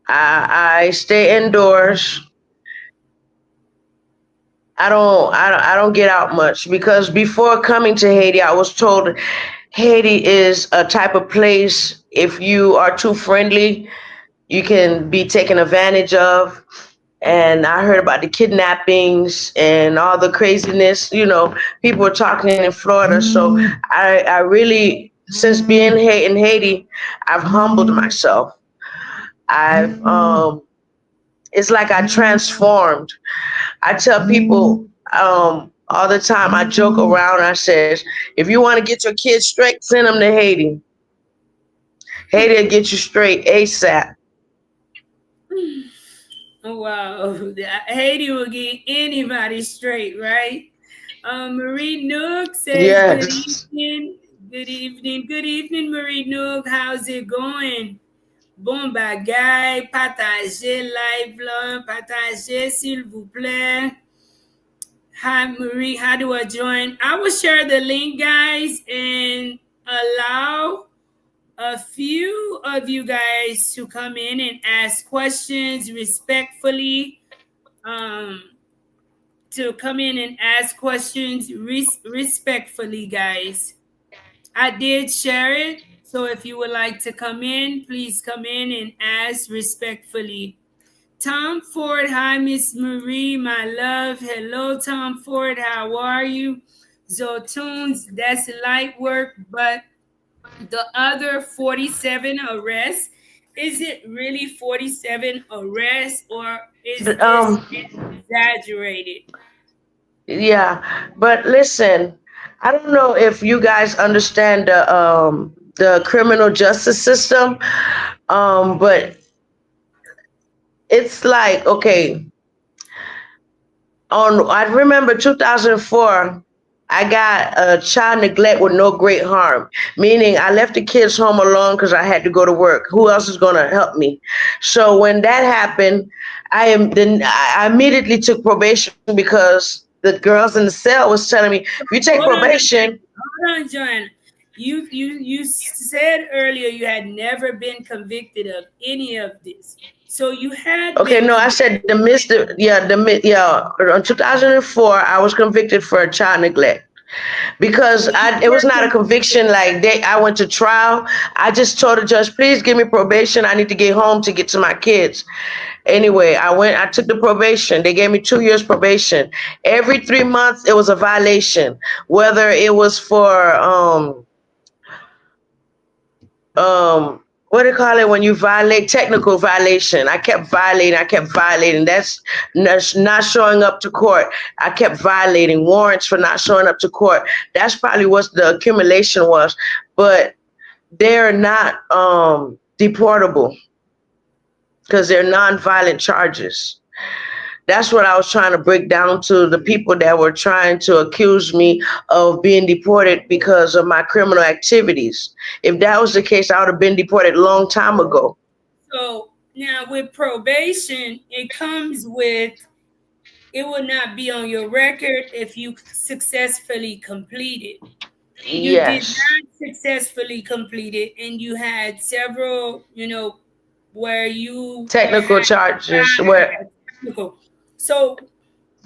I stay indoors. I don't get out much because before coming to Haiti, I was told Haiti is a type of place if you are too friendly, you can be taken advantage of. And I heard about the kidnappings and all the craziness. People were talking in Florida. So I really, since being in Haiti, I've humbled myself. I've it's like I transformed. I tell people all the time. I joke around. I says, if you want to get your kids straight, send them to Haiti. Haiti will get you straight ASAP. Oh, wow. Haiti will get anybody straight, right? Marie Nook says, good Yes. evening. Good evening. Good evening, Marie Nook. How's it going? Bon bagay, partagez live là, partagez s'il vous plaît. Hi Marie, how do I join? I will share the link, guys, and allow a few of you guys to come in and ask questions respectfully. Um, to come in and ask questions respectfully, guys. I did share it, so if you would like to come in, please come in and ask respectfully. Tom Ford, hi Miss Marie, my love. Hello, Tom Ford, how are you? Zotunes, that's light work, but the other 47 arrests, is it really 47 arrests or is this Um. exaggerated? Yeah. But listen, I don't know if you guys understand the criminal justice system. But it's like, okay, I remember 2004, I got a child neglect with no great harm, meaning I left the kids home alone because I had to go to work. Who else is going to help me? So when that happened, I immediately took probation because the girls in the cell was telling me, if you take Hold on a probation. second. Hold on, Joanna. You said earlier you had never been convicted of any of this. So you had Okay, been no, I convicted. said yeah, in 2004 I was convicted for child neglect. Because So you it were was not a convicted. conviction like I went to trial. I just told the judge, please give me probation. I need to get home to get to my kids. Anyway, I took the probation. They gave me 2 years probation. Every 3 months, it was a violation, whether it was for what do you call it when you violate, technical violation. I kept violating. That's not showing up to court. I kept violating warrants for not showing up to court. That's probably what the accumulation was. But they're not deportable because they're non-violent charges. That's what I was trying to break down to the people that were trying to accuse me of being deported because of my criminal activities. If that was the case, I would have been deported a long time ago. So now with probation, it comes with it will not be on your record if you successfully complete it. You did Yes. not successfully complete it, and you had several, where you Technical charges where technical. So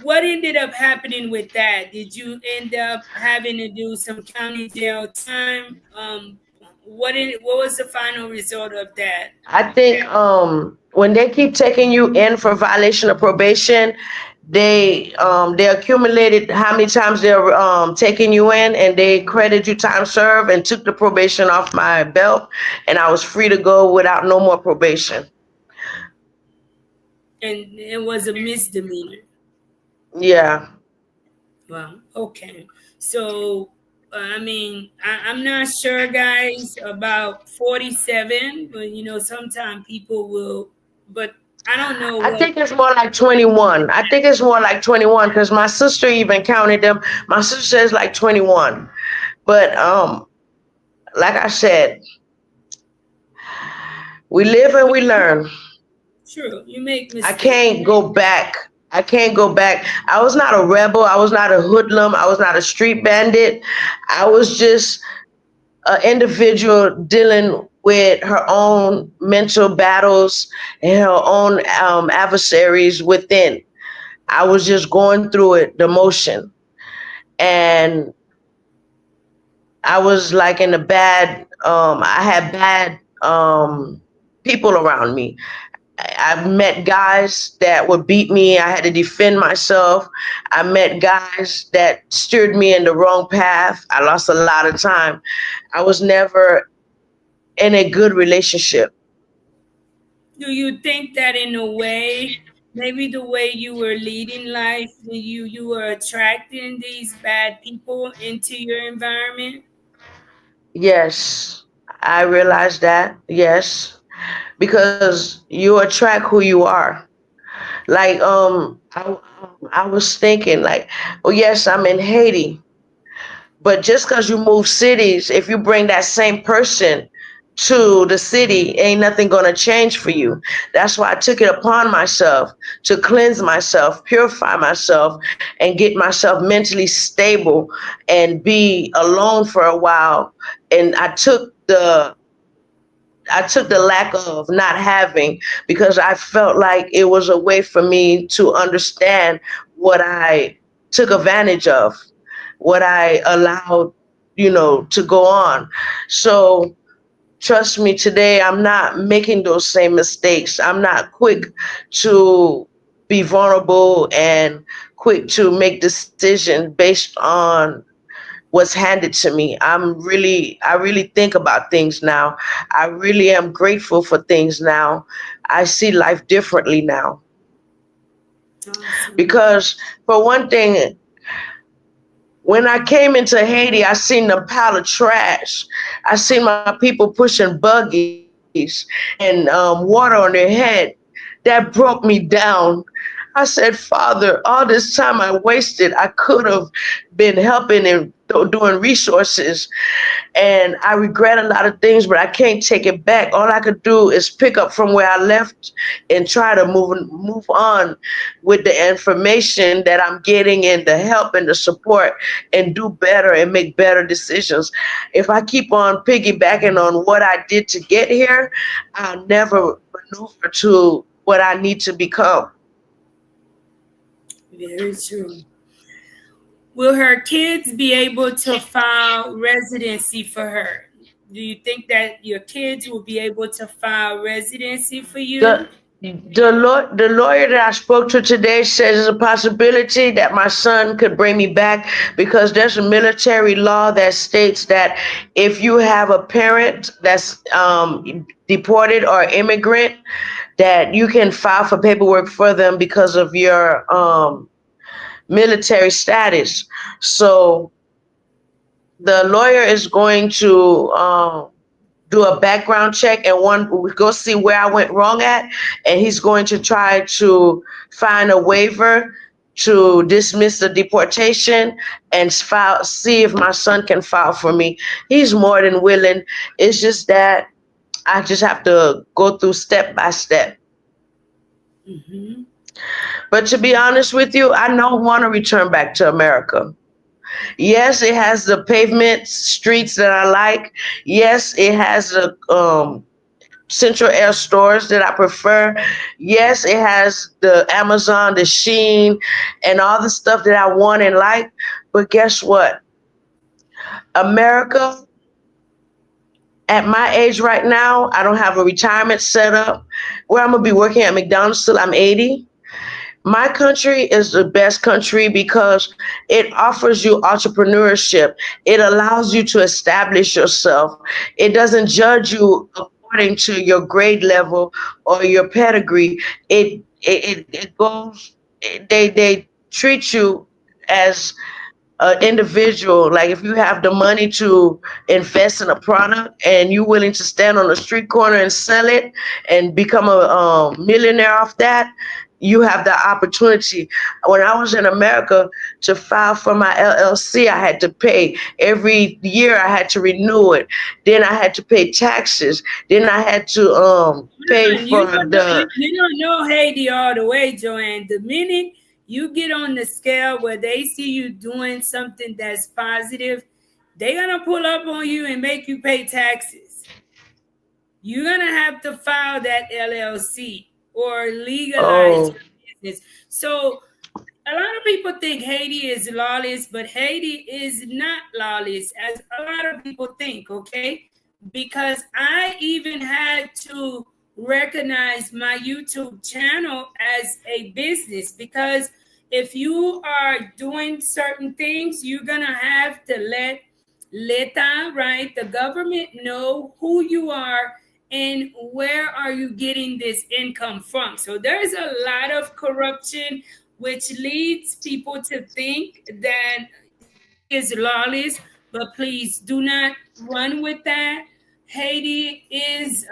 what ended up happening with that? Did you end up having to do some county jail time? What was the final result of that? I think when they keep taking you in for violation of probation, they accumulated how many times they're taking you in, and they credited you time served and took the probation off my belt, and I was free to go without no more probation. And it was a misdemeanor. Yeah. Well, okay. So, I'm not sure, guys, about 47, but sometimes people will, but I don't know I what. think it's more like 21. I think it's more like 21 because my sister even counted them. My sister says like 21. But like I said, we live and we learn. Sure, you make I mistakes. can't go back. I can't go back. I was not a rebel. I was not a hoodlum. I was not a street bandit. I was just an individual dealing with her own mental battles and her own adversaries within. I was just going through it, the motion. And I was like in a bad, I had bad people around me. I met guys that would beat me. I had to defend myself. I met guys that steered me in the wrong path. I lost a lot of time. I was never in a good relationship. Do you think that in a way, maybe the way you were leading life, you were attracting these bad people into your environment? Yes, I realized that. Yes, because you attract who you are. Like I was thinking like, oh yes, I'm in Haiti. But just because you move cities, if you bring that same person to the city, ain't nothing going to change for you. That's why I took it upon myself to cleanse myself, purify myself, and get myself mentally stable and be alone for a while. And I took the lack of not having because I felt like it was a way for me to understand what I took advantage of, what I allowed, to go on. So trust me, today I'm not making those same mistakes. I'm not quick to be vulnerable and quick to make decisions based on what's handed to me. I really think about things now. I really am grateful for things now. I see life differently now. Awesome. Because for one thing, when I came into Haiti, I seen the pile of trash. I seen my people pushing buggies and water on their head. That broke me down. I said, Father, all this time I wasted, I could have been helping and doing resources, and I regret a lot of things, but I can't take it back. All I could do is pick up from where I left and try to move on with the information that I'm getting and the help and the support and do better and make better decisions. If I keep on piggybacking on what I did to get here, I'll never maneuver to what I need to become. Very true. Will her kids be able to file residency for her? Do you think that your kids will be able to file residency for you? The the lawyer that I spoke to today says there's a possibility that my son could bring me back because there's a military law that states that if you have a parent that's deported or immigrant, that you can file for paperwork for them because of your military status. So the lawyer is going to do a background check and go see where I went wrong at, and he's going to try to find a waiver to dismiss the deportation and file see if my son can file for me. He's more than willing. It's just that I just have to go through step by step. Hmm. But to be honest with you, I don't want to return back to America. Yes, it has the pavement streets that I like. Yes, it has the Central Air stores that I prefer. Yes, it has the Amazon, the Sheen, and all the stuff that I want and like. But guess what? America, at my age right now, I don't have a retirement set up where I'm gonna be working at McDonald's till I'm 80. My country is the best country because it offers you entrepreneurship. It allows you to establish yourself. It doesn't judge you according to your grade level or your pedigree. It goes. They treat you as an individual. Like if you have the money to invest in a product and you're willing to stand on a street corner and sell it and become a millionaire off that, you have the opportunity. When I was in America, to file for my LLC, I had to pay every year. I had to renew it. Then I had to pay taxes. Then I had to pay And you for don't know, the. you don't know Haiti all the way, Joanne. The minute you get on the scale where they see you doing something that's positive, they're gonna pull up on you and make you pay taxes. You're gonna have to file that LLC or legalize Oh, your business. So a lot of people think Haiti is lawless, but Haiti is not lawless as a lot of people think, okay? Because I even had to recognize my YouTube channel as a business because if you are doing certain things, you're gonna have to let l'État, right, the government know who you are and where are you getting this income from. So there's a lot of corruption which leads people to think that Haiti is lawless, but please do not run with that. Haiti is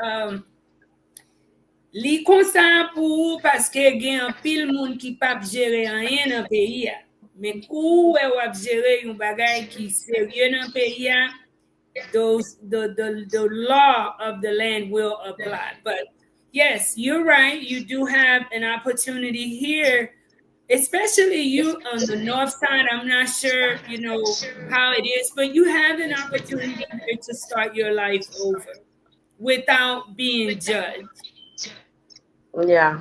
li konsa pou paske gen an pil moun ki pap jere anyen nan peyi ya. Men kou we wap jere yon bagay ki serye nan peyi ya, the law of the land will apply. But yes, you're right. You do have an opportunity here, especially you on the north side. I'm not sure, how it is, but you have an opportunity here to start your life over without being judged. yeah.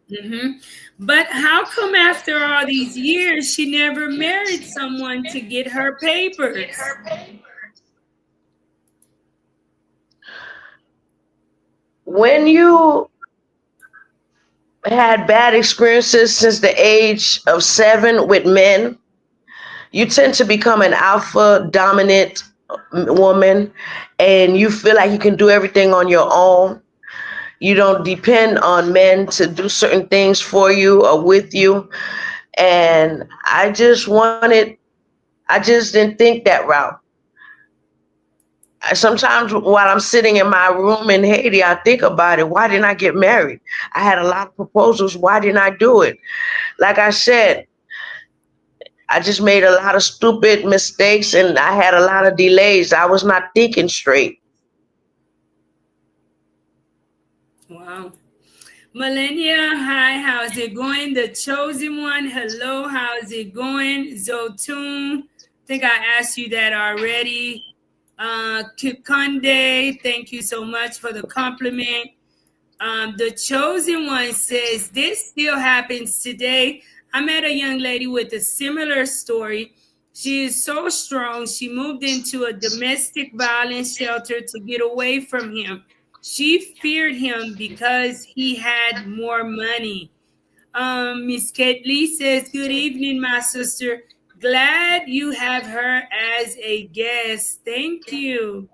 hmm But how come after all these years she never married someone to get her papers? When you had bad experiences since the age of 7 with men, you tend to become an alpha dominant woman and you feel like you can do everything on your own. You don't depend on men to do certain things for you or with you. And I just didn't think that route. Sometimes while I'm sitting in my room in Haiti, I think about it. Why didn't I get married? I had a lot of proposals. Why didn't I do it? Like I said, I just made a lot of stupid mistakes and I had a lot of delays. I was not thinking straight. Wow. Millennia, hi, how's it going? The chosen one, hello, how's it going? Zotun, think I asked you that already. Kikonde, thank you so much for the compliment. The chosen one says, this still happens today. I met a young lady with a similar story. She is so strong. She moved into a domestic violence shelter to get away from him. She feared him because he had more money. Miss Ketley says, good evening, my sister. Glad you have her as a guest. Thank you.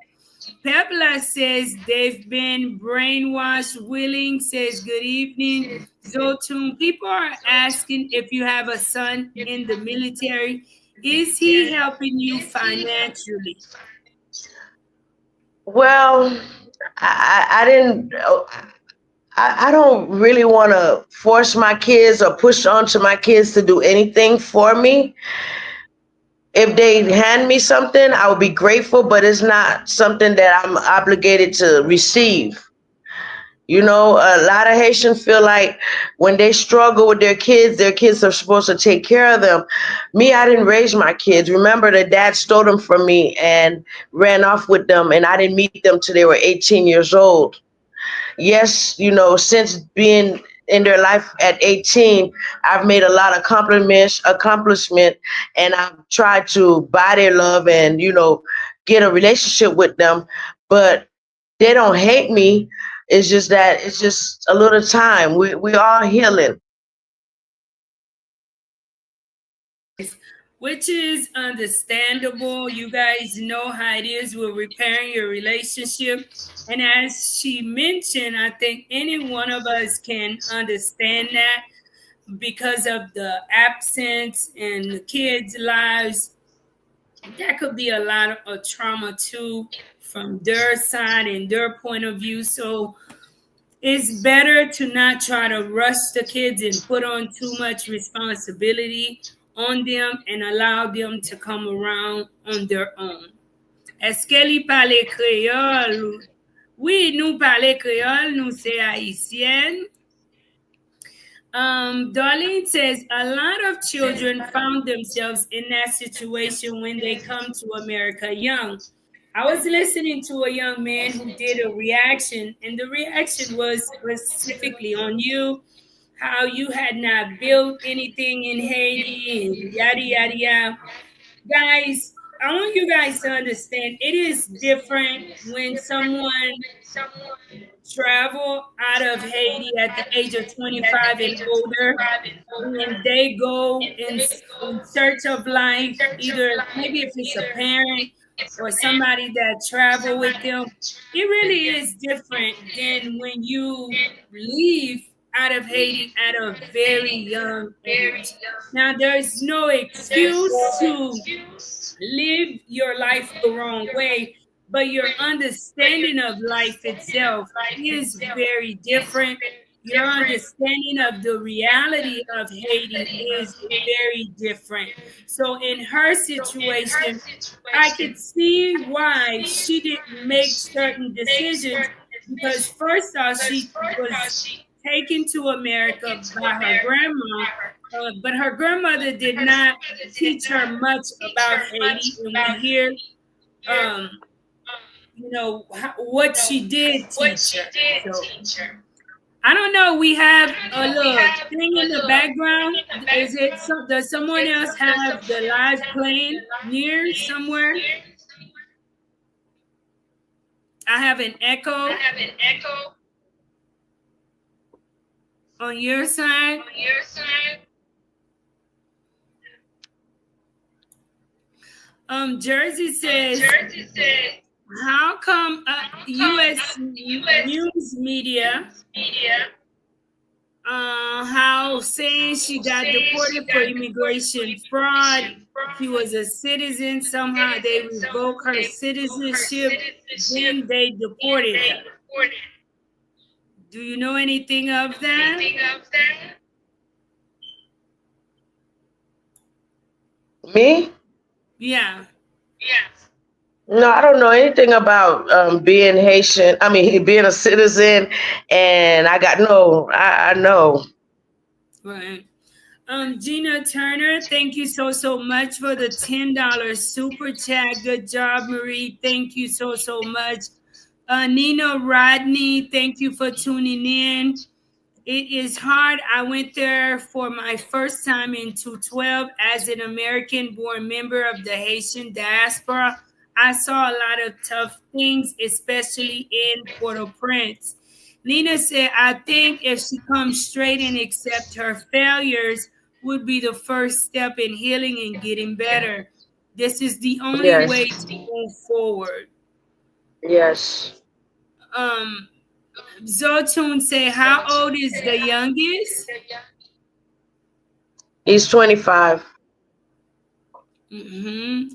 Pepla says they've been brainwashed. Willing says good evening. Zotun, people are asking if you have a son in the military. Is he helping you financially? Well, I didn't. I don't really want to force my kids or push onto my kids to do anything for me. If they hand me something, I would be grateful, but it's not something that I'm obligated to receive. You know, a lot of Haitians feel like when they struggle with their kids are supposed to take care of them. Me, I didn't raise my kids. Remember, the dad stole them from me and ran off with them, and I didn't meet them till they were 18 years old. Yes, since being in their life at 18, I've made a lot of accomplishment, and I've tried to buy their love and, get a relationship with them. But they don't hate me. It's just that it's just a little time. We are healing. Which is understandable. You guys know how it is with repairing your relationship. And as she mentioned, I think any one of us can understand that because of the absence in the kids' lives. That could be a lot of trauma too from their side and their point of view. So it's better to not try to rush the kids and put on too much responsibility on them and allow them to come around on their own. Est-ce qu'elle parle créole? Oui, nous parlons créole, nous c'est haïtienne. Darlene says a lot of children found themselves in that situation when they come to America young. I was listening to a young man who did a reaction, and the reaction was specifically on you, how you had not built anything in Haiti, and yada, yada, yada. Guys, I want you guys to understand it is different when someone travel out of Haiti at the age of 25 and older, and they go in search of life, either maybe if it's a parent or somebody that travel with them. It really is different than when you leave out of Haiti at a very young age. Now, there's no excuse to live your life the wrong way, but your understanding of life itself is very different. Your understanding of the reality of Haiti is very different. So, in her situation, I could see why she didn't make certain decisions because, first off, she was taken to America by her grandma, but her grandmother did not teach her much about Haiti, and we hear, um, what she did teach her. So I don't know. We have a little thing in the background. Is it? Does someone else have the live playing near somewhere? I have an echo on your side. Jersey says, how come U.S. news media, how saying she got deported for immigration fraud, she was a citizen, somehow they revoke her citizenship, then they deported her. Do you know anything of that? Me? Yeah. No, I don't know anything about being Haitian. I mean, being a citizen, and I got no. I know. Right. Gina Turner, thank you so much for the $10 super chat. Good job, Marie. Thank you so much. Nina Rodney, thank you for tuning in. It is hard. I went there for my first time in 2012 as an American born member of the Haitian diaspora. I saw a lot of tough things, especially in Port-au-Prince. Nina said, I think if she comes straight and accept her failures would be the first step in healing and getting better. This is the only way Yes. to move forward. Yes. Um, Zotun say, how old is the youngest? He's 25.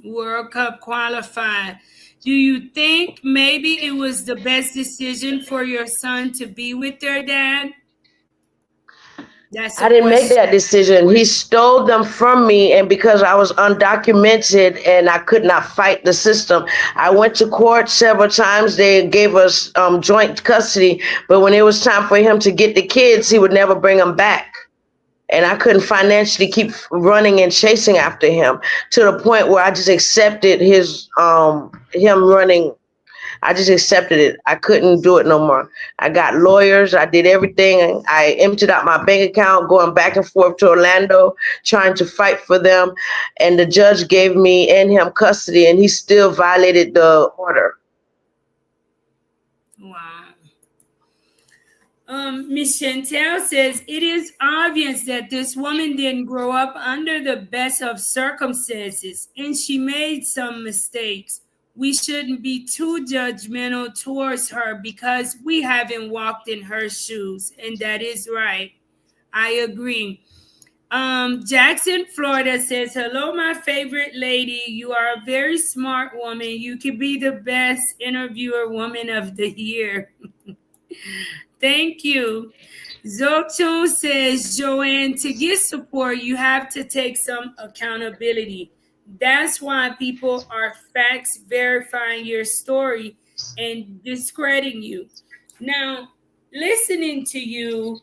World Cup qualified. Do you think maybe it was the best decision for your son to be with their dad? That's a I didn't make question. that decision. He stole them from me, and because I was undocumented and I could not fight the system, I went to court several times. They gave us joint custody, but when it was time for him to get the kids, he would never bring them back. And I couldn't financially keep running and chasing after him to the point where I just accepted his him running I just accepted it. I couldn't do it no more. I got lawyers. I did everything. I emptied out my bank account, going back and forth to Orlando, trying to fight for them. And the judge gave me and him custody, and he still violated the order. Wow. Miss Chantel says it is obvious that this woman didn't grow up under the best of circumstances and she made some mistakes. We shouldn't be too judgmental towards her because we haven't walked in her shoes, and that is right. I agree. Jackson, Florida says, hello, my favorite lady. You are a very smart woman. You could be the best interviewer woman of the year. Thank you. Zotun says, Joanne, to get support, you have to take some accountability. That's why people are facts verifying your story and discrediting you. Now, listening to you,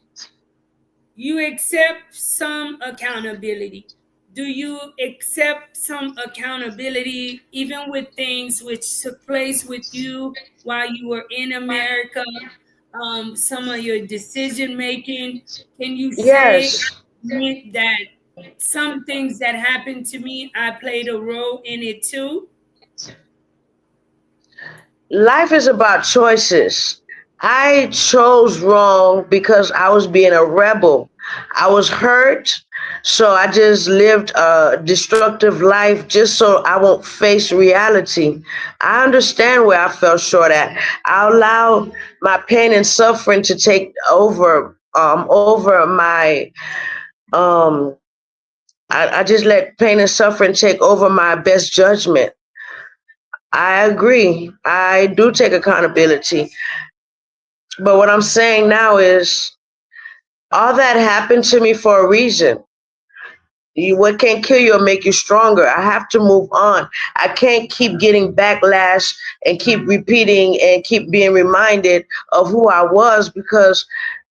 you accept some accountability. Do you accept some accountability even with things which took place with you while you were in America? Some of your decision making. Can you say Yes. that some things that happened to me, I played a role in it too? Life is about choices. I chose wrong because I was being a rebel. I was hurt, so I just lived a destructive life just so I won't face reality. I understand where I fell short at. I allowed my pain and suffering to take over my um I just let pain and suffering take over my best judgment. I agree. I do take accountability. But what I'm saying now is all that happened to me for a reason. What can't kill you or make you stronger. I have to move on. I can't keep getting backlash and keep repeating and keep being reminded of who I was because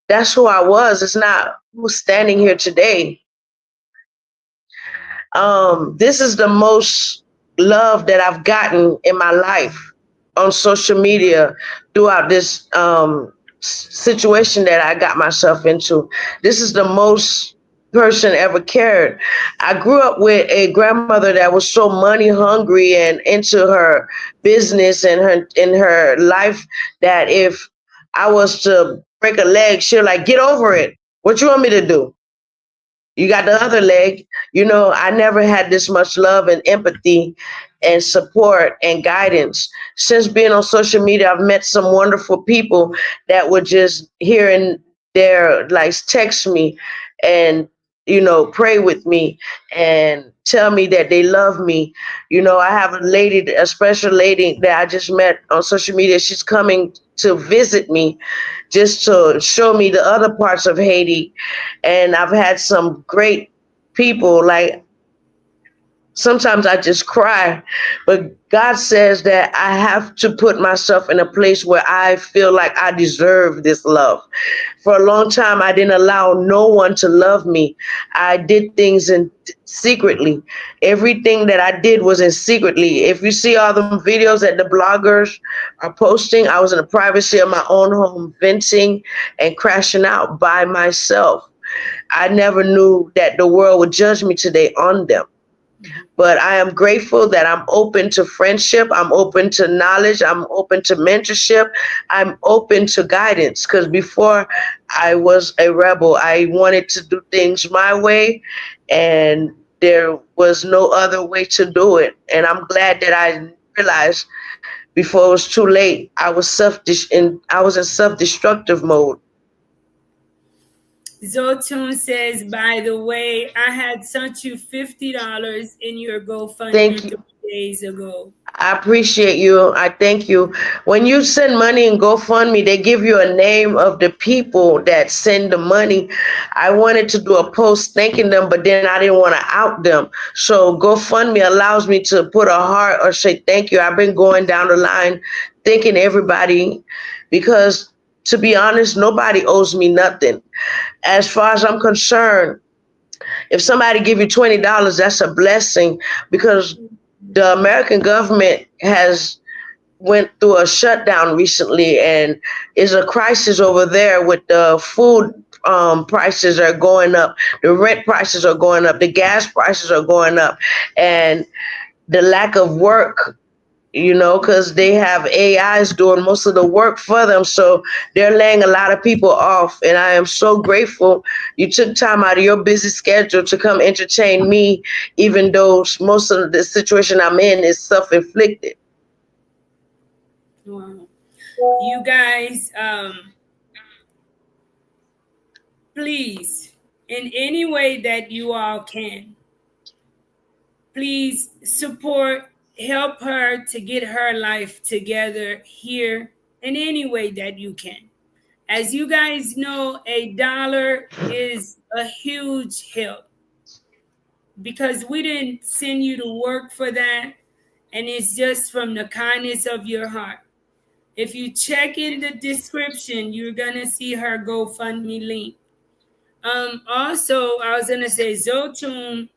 that's who I was. It's not who's standing here today. This is the most love that I've gotten in my life on social media throughout this situation that I got myself into. This is the most person ever cared. I grew up with a grandmother that was so money hungry and into her business and her in her life that if I was to break a leg, she'll like get over it. What you want me to do? You got the other leg. I never had this much love and empathy and support and guidance. Since being on social media, I've met some wonderful people that would just here and there, like text me and, pray with me and tell me that they love me. I have a special lady that I just met on social media. She's coming to visit me just to show me the other parts of Haiti. And I've had some great people. Like sometimes I just cry, but God says that I have to put myself in a place where I feel like I deserve this love. For a long time, I didn't allow no one to love me. I did things in secretly. Everything that I did was in secretly. If you see all the videos that the bloggers are posting, I was in the privacy of my own home, venting and crashing out by myself. I never knew that the world would judge me today on them. But I am grateful that I'm open to friendship. I'm open to knowledge. I'm open to mentorship. I'm open to guidance because before I was a rebel, I wanted to do things my way and there was no other way to do it. And I'm glad that I realized before it was too late, I was in self-destructive mode. Zotun says, by the way, I had sent you $50 in your Thank GoFundMe you. 3 days ago. I appreciate you. I thank you. When you send money in GoFundMe, they give you a name of the people that send the money. I wanted to do a post thanking them, but then I didn't want to out them. So GoFundMe allows me to put a heart or say thank you. I've been going down the line thanking everybody because, to be honest, nobody owes me nothing. As far as I'm concerned, if somebody give you $20, that's a blessing because the American government has went through a shutdown recently, and is a crisis over there with the food prices are going up, the rent prices are going up, the gas prices are going up, and the lack of work, because they have AIs doing most of the work for them. So they're laying a lot of people off. And I am so grateful you took time out of your busy schedule to come entertain me, even though most of the situation I'm in is self inflicted. Wow. You guys, please, in any way that you all can, please support, help her to get her life together here in any way that you can. As you guys know, a dollar is a huge help because we didn't send you to work for that, and it's just from the kindness of your heart. If you check in the description, you're gonna see her GoFundMe link. Also, I was gonna say, Zotun,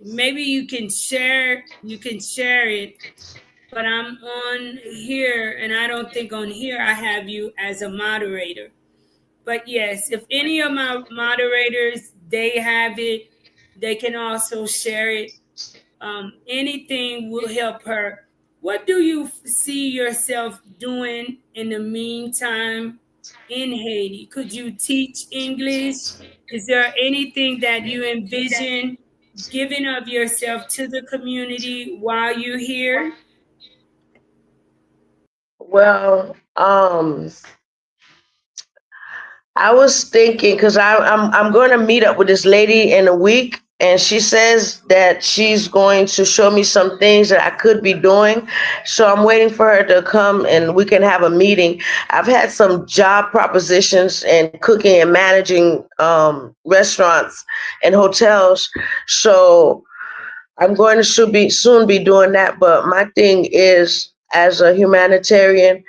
maybe you can share it, but I'm on here, and I don't think on here I have you as a moderator. But yes, if any of my moderators they have it, they can also share it. Anything will help her. What do you see yourself doing in the meantime in Haiti? Could you teach English? Is there anything that you envision giving of yourself to the community while you're here? Well, I was thinking because I'm going to meet up with this lady in a week, and she says that she's going to show me some things that I could be doing. So I'm waiting for her to come and we can have a meeting. I've had some job propositions in cooking and managing restaurants and hotels. So I'm going to soon be doing that. But my thing is, as a humanitarian,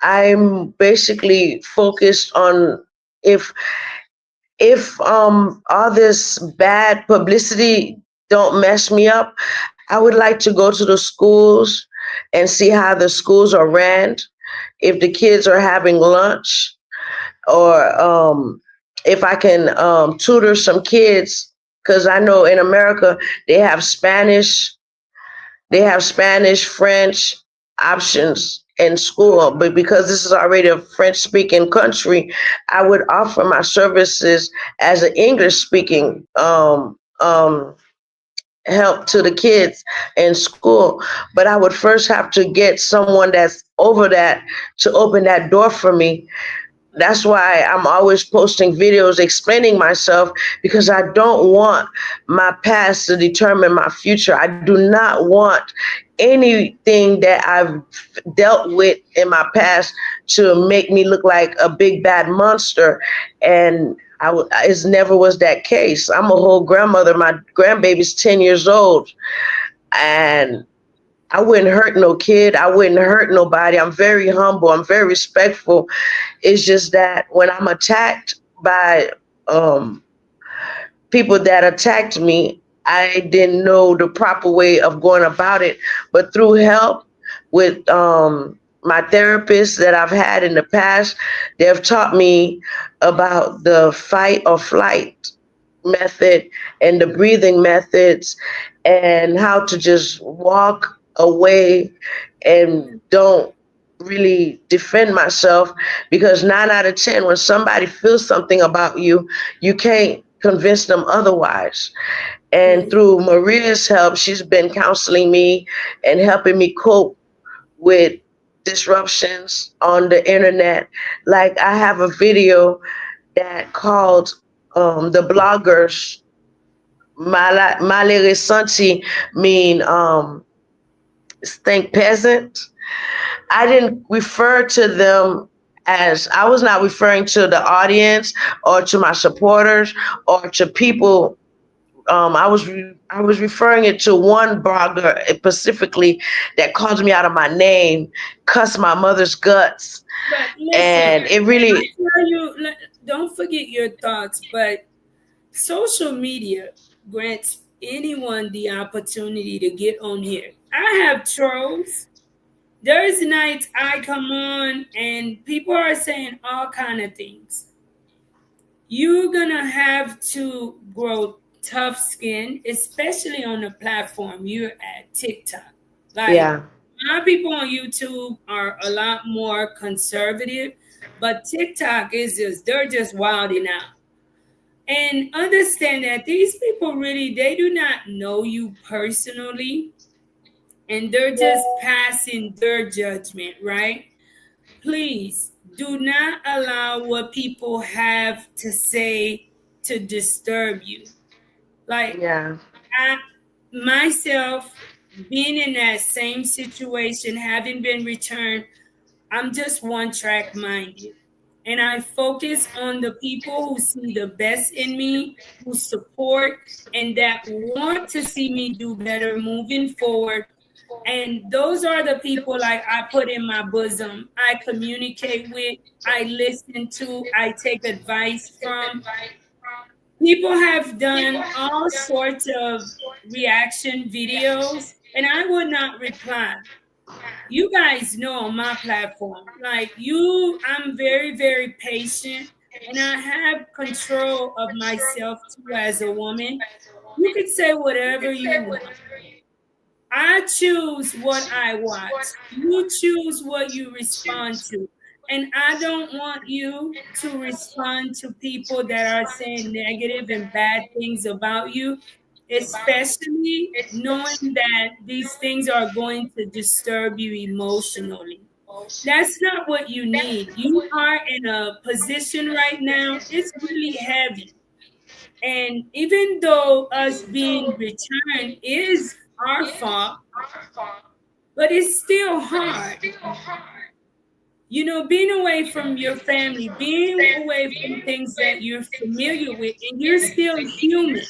I'm basically focused on if if all this bad publicity don't mess me up, I would like to go to the schools and see how the schools are ran, if the kids are having lunch, or if I can tutor some kids, because I know in America they have Spanish, French options in school, but because this is already a French speaking country, I would offer my services as an English speaking help to the kids in school. But I would first have to get someone that's over that to open that door for me. That's why I'm always posting videos explaining myself, because I don't want my past to determine my future. I do not want anything that I've dealt with in my past to make me look like a big bad monster. And it never was that case. I'm a whole grandmother. My grandbaby's 10 years old, and I wouldn't hurt no kid. I wouldn't hurt nobody. I'm very humble. I'm very respectful. It's just that when I'm attacked by um, people that attacked me, I didn't know the proper way of going about it. But through help with my therapists that I've had in the past, they've taught me about the fight or flight method and the breathing methods, and how to just walk away and don't really defend myself, because 9 out of 10, when somebody feels something about you, you can't convince them otherwise. And Yes. through Maria's help, she's been counseling me and helping me cope with disruptions on the internet. Like, I have a video that called the bloggers Malere mean think peasant. I didn't refer to them as, I was not referring to the audience or to my supporters or to people. I was referring it to one blogger specifically that called me out of my name, cussed my mother's guts, But listen, and it I really. tell you, don't forget your thoughts, but social media grants anyone the opportunity to get on here. I have trolls. There's nights I come on and people are saying all kind of things. You're gonna have to grow tough skin, especially on the platform you're at, TikTok. Like, Yeah. my people on YouTube are a lot more conservative, but TikTok is just, they're just wilding out. And understand that these people really, they do not know you personally, and they're just passing their judgment, right? Please do not allow what people have to say to disturb you. Like, Yeah. I myself being in that same situation, having been returned, I'm just one track minded. And I focus on the people who see the best in me, who support, and that want to see me do better moving forward. And those are the people like I put in my bosom, I communicate with, I listen to, I take advice from. People have done all sorts of reaction videos, and I would not reply. You guys know on my platform, like you, I'm very, very patient, and I have control of myself too as a woman. You can say whatever you want. I choose what I watch. You choose what you respond to. And I don't want you to respond to people that are saying negative and bad things about you, especially knowing that these things are going to disturb you emotionally. That's not what you need. You are in a position right now, it's really heavy. And even though us being returned is our fault, but it's still hard. You know, being away from your family, being away from things that you're familiar with, and you're still human.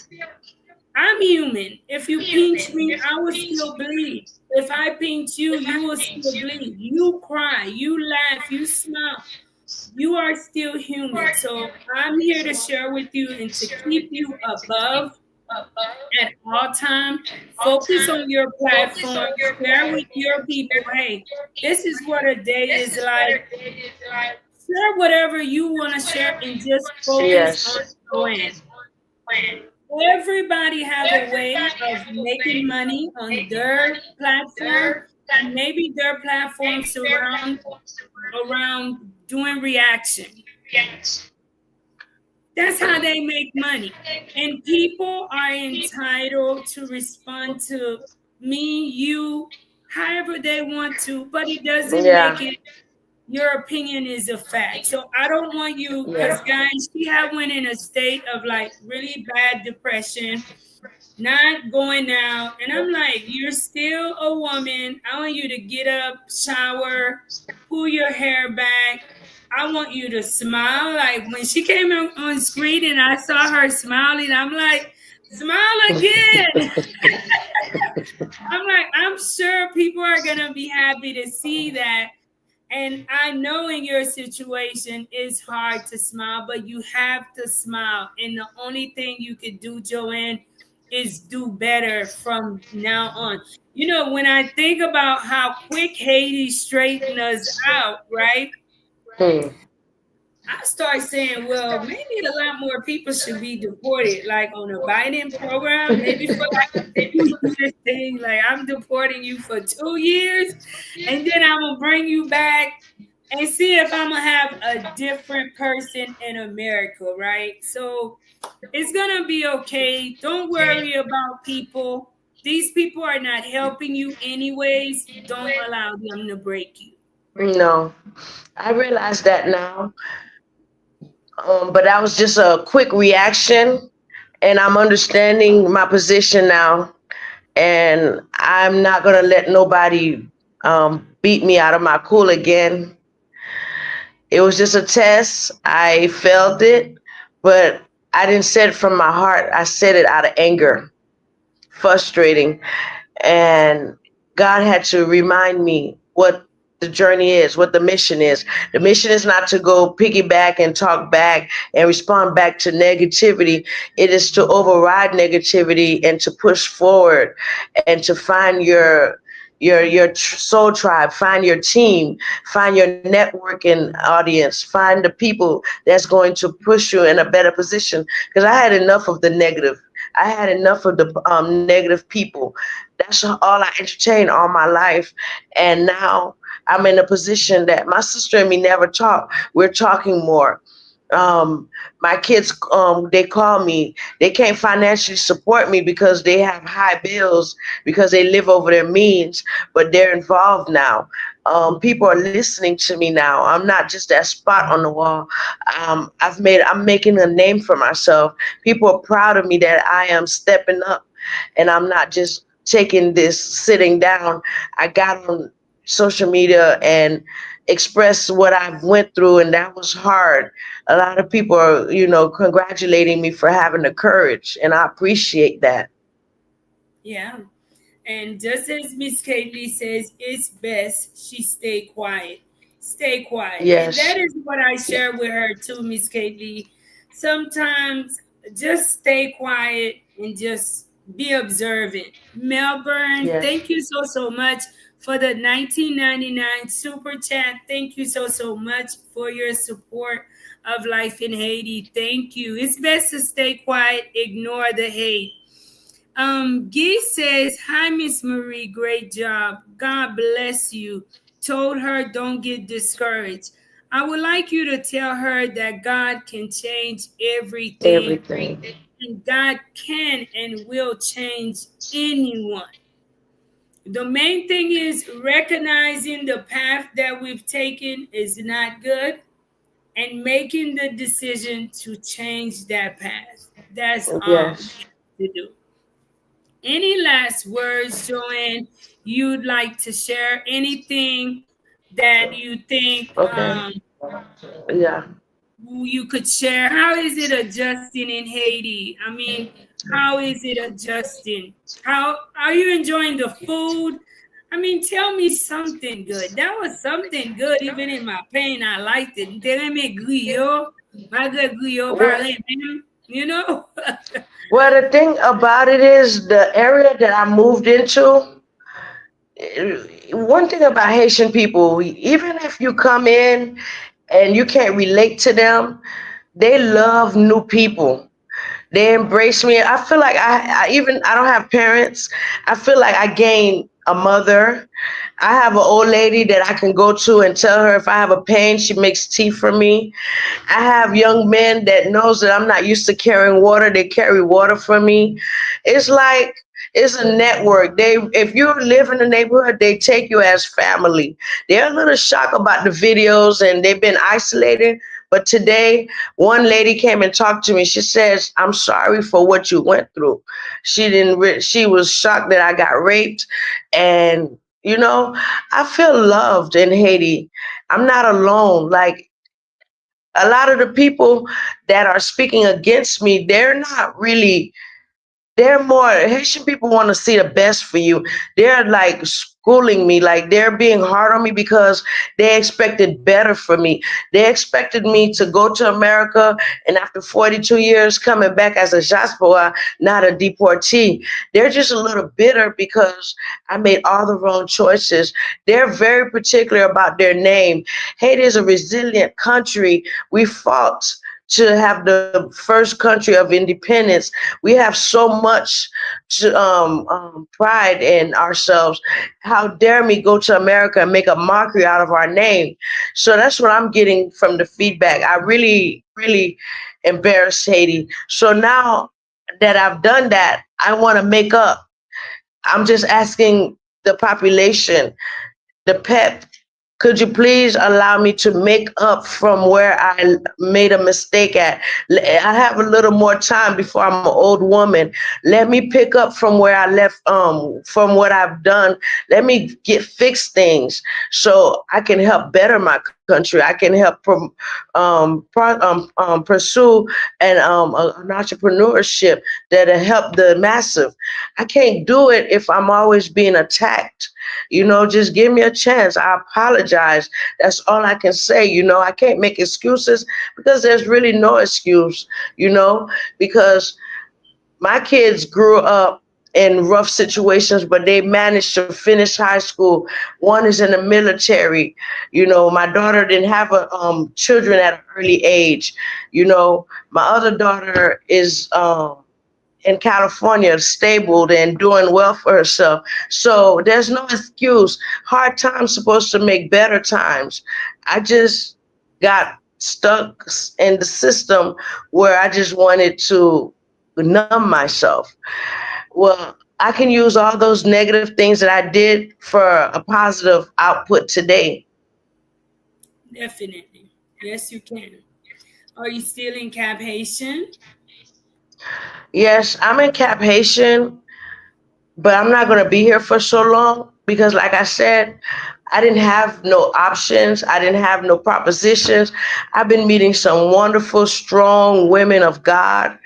I'm human. If you pinch me, I will still bleed. If I pinch you, you will still bleed. You cry, you laugh, you smile. You are still human. So I'm here to share with you and to keep you above at all time. Focus on your platform. Share with your people. Hey, this is what a day is like. Share whatever you want to share and just focus on Yes. your end. Everybody have a way of making money on their platform, and maybe their platform surround around doing reaction. That's how they make money. And people are entitled to respond to me, you, however they want to, but it doesn't make Yeah. it your opinion is a fact. So I don't want you, because Yeah. guys, she had went in a state of like really bad depression, not going out. And I'm like, you're still a woman. I want you to get up, shower, pull your hair back. I want you to smile. Like when she came on screen and I saw her smiling, I'm like, smile again. I'm like, I'm sure people are going to be happy to see that. And I know in your situation it's hard to smile, but you have to smile. And the only thing you could do, Joanne, is do better from now on. You know, when I think about how quick Haiti straightened us out, right? Hmm. I start saying, well, maybe a lot more people should be deported, like on a Biden program, maybe for like a 2 year thing. Like, I'm deporting you for 2 years, and then I'm gonna bring you back and see if I'm gonna have a different person in America, right? So it's gonna be okay. Don't worry about people. These people are not helping you anyways. Don't allow them to break you. No, I realize that now. But that was just a quick reaction, and I'm understanding my position now, and I'm not gonna let nobody beat me out of my cool again. It was just a test. I felt it, but I didn't say it from my heart. I said it out of anger, frustrating. And God had to remind me what the journey is, what the mission is. The mission is not to go piggyback and talk back and respond back to negativity. It is to override negativity and to push forward and to find soul tribe, find your team, find your networking audience, find the people that's going to push you in a better position. Because I had enough of the negative. I had enough of the negative people. That's all I entertained all my life. And now I'm in a position that my sister and me never talk. We're talking more. um my kids, they call me, they can't financially support me because they have high bills, because they live over their means, but they're involved now. People are listening to me now. I'm not just that spot on the wall. I'm making a name for myself. People are proud of me that I am stepping up, and I'm not just taking this sitting down. I got on social media and express what I've went through, and that was hard. A lot of people are, congratulating me for having the courage, and I appreciate that. Yeah. And just as Miss Kaylee says, it's best she stay quiet. Stay quiet. And Yes. that is what I share with her too, Miss Kaylee. Sometimes just stay quiet and just be observant. Melbourne, Yes. thank you so much for the 1999 super chat. Thank you so much for your support of life in Haiti. Thank you. It's best to stay quiet, ignore the hate. Guy says, "Hi, Miss Marie. Great job. God bless you." Told her, "Don't get discouraged. I would like you to tell her that God can change everything, Everything. and God can and will change anyone. The main thing is recognizing the path that we've taken is not good and making the decision to change that path. That's all Yes. we have to do." Any last words, Joanne, you'd like to share? Anything that you think Okay. Yeah. you could share? How is it adjusting in Haiti? I mean, how is it adjusting? How are you enjoying the food? I mean, tell me something good. That was something good, even in my pain. I liked it. Tenez griot, malgré griot, Well, parler même, you know? well, the thing about it is the area that I moved into. One thing about Haitian people, even if you come in and you can't relate to them, they love new people. They embrace me. I feel like I don't have parents. I feel like I gained a mother. I have an old lady that I can go to and tell her if I have a pain. She makes tea for me. I have young men that knows that I'm not used to carrying water. They carry water for me. It's like it's a network. If you live in the neighborhood, they take you as family. They're a little shocked about the videos and they've been isolated. But today, one lady came and talked to me. She says, "I'm sorry for what you went through." She was shocked that I got raped, and I feel loved in Haiti. I'm not alone. Like a lot of the people that are speaking against me, they're more Haitian people want to see the best for you. They're like schooling me, like they're being hard on me because they expected better for me. They expected me to go to America and after 42 years coming back as a diaspora, not a deportee. They're just a little bitter because I made all the wrong choices. They're very particular about their name. Haiti is a resilient country. We fought to have the first country of independence. We have so much pride in ourselves. How dare me go to America and make a mockery out of our name? So that's what I'm getting from the feedback. I really, really embarrassed Haiti. So now that I've done that, I want to make up. I'm just asking the population, the PEP, could you please allow me to make up from where I made a mistake at? I have a little more time before I'm an old woman. Let me pick up from where I left, from what I've done. Let me get fix things so I can help better my country. I can help pursue an entrepreneurship that'll help the massive. I can't do it if I'm always being attacked. Just give me a chance. I apologize. That's all I can say. I can't make excuses because there's really no excuse, because my kids grew up in rough situations, but they managed to finish high school. One is in the military. You know, my daughter didn't have children at an early age. You know, my other daughter is in California, stable and doing well for herself. So there's no excuse. Hard times supposed to make better times. I just got stuck in the system where I just wanted to numb myself. Well, I can use all those negative things that I did for a positive output today. Definitely. Yes, you can. Are you still in Cap Haitian? Yes, I'm in Cap Haitian, but I'm not going to be here for so long because, like I said, I didn't have no options. I didn't have no propositions. I've been meeting some wonderful, strong women of God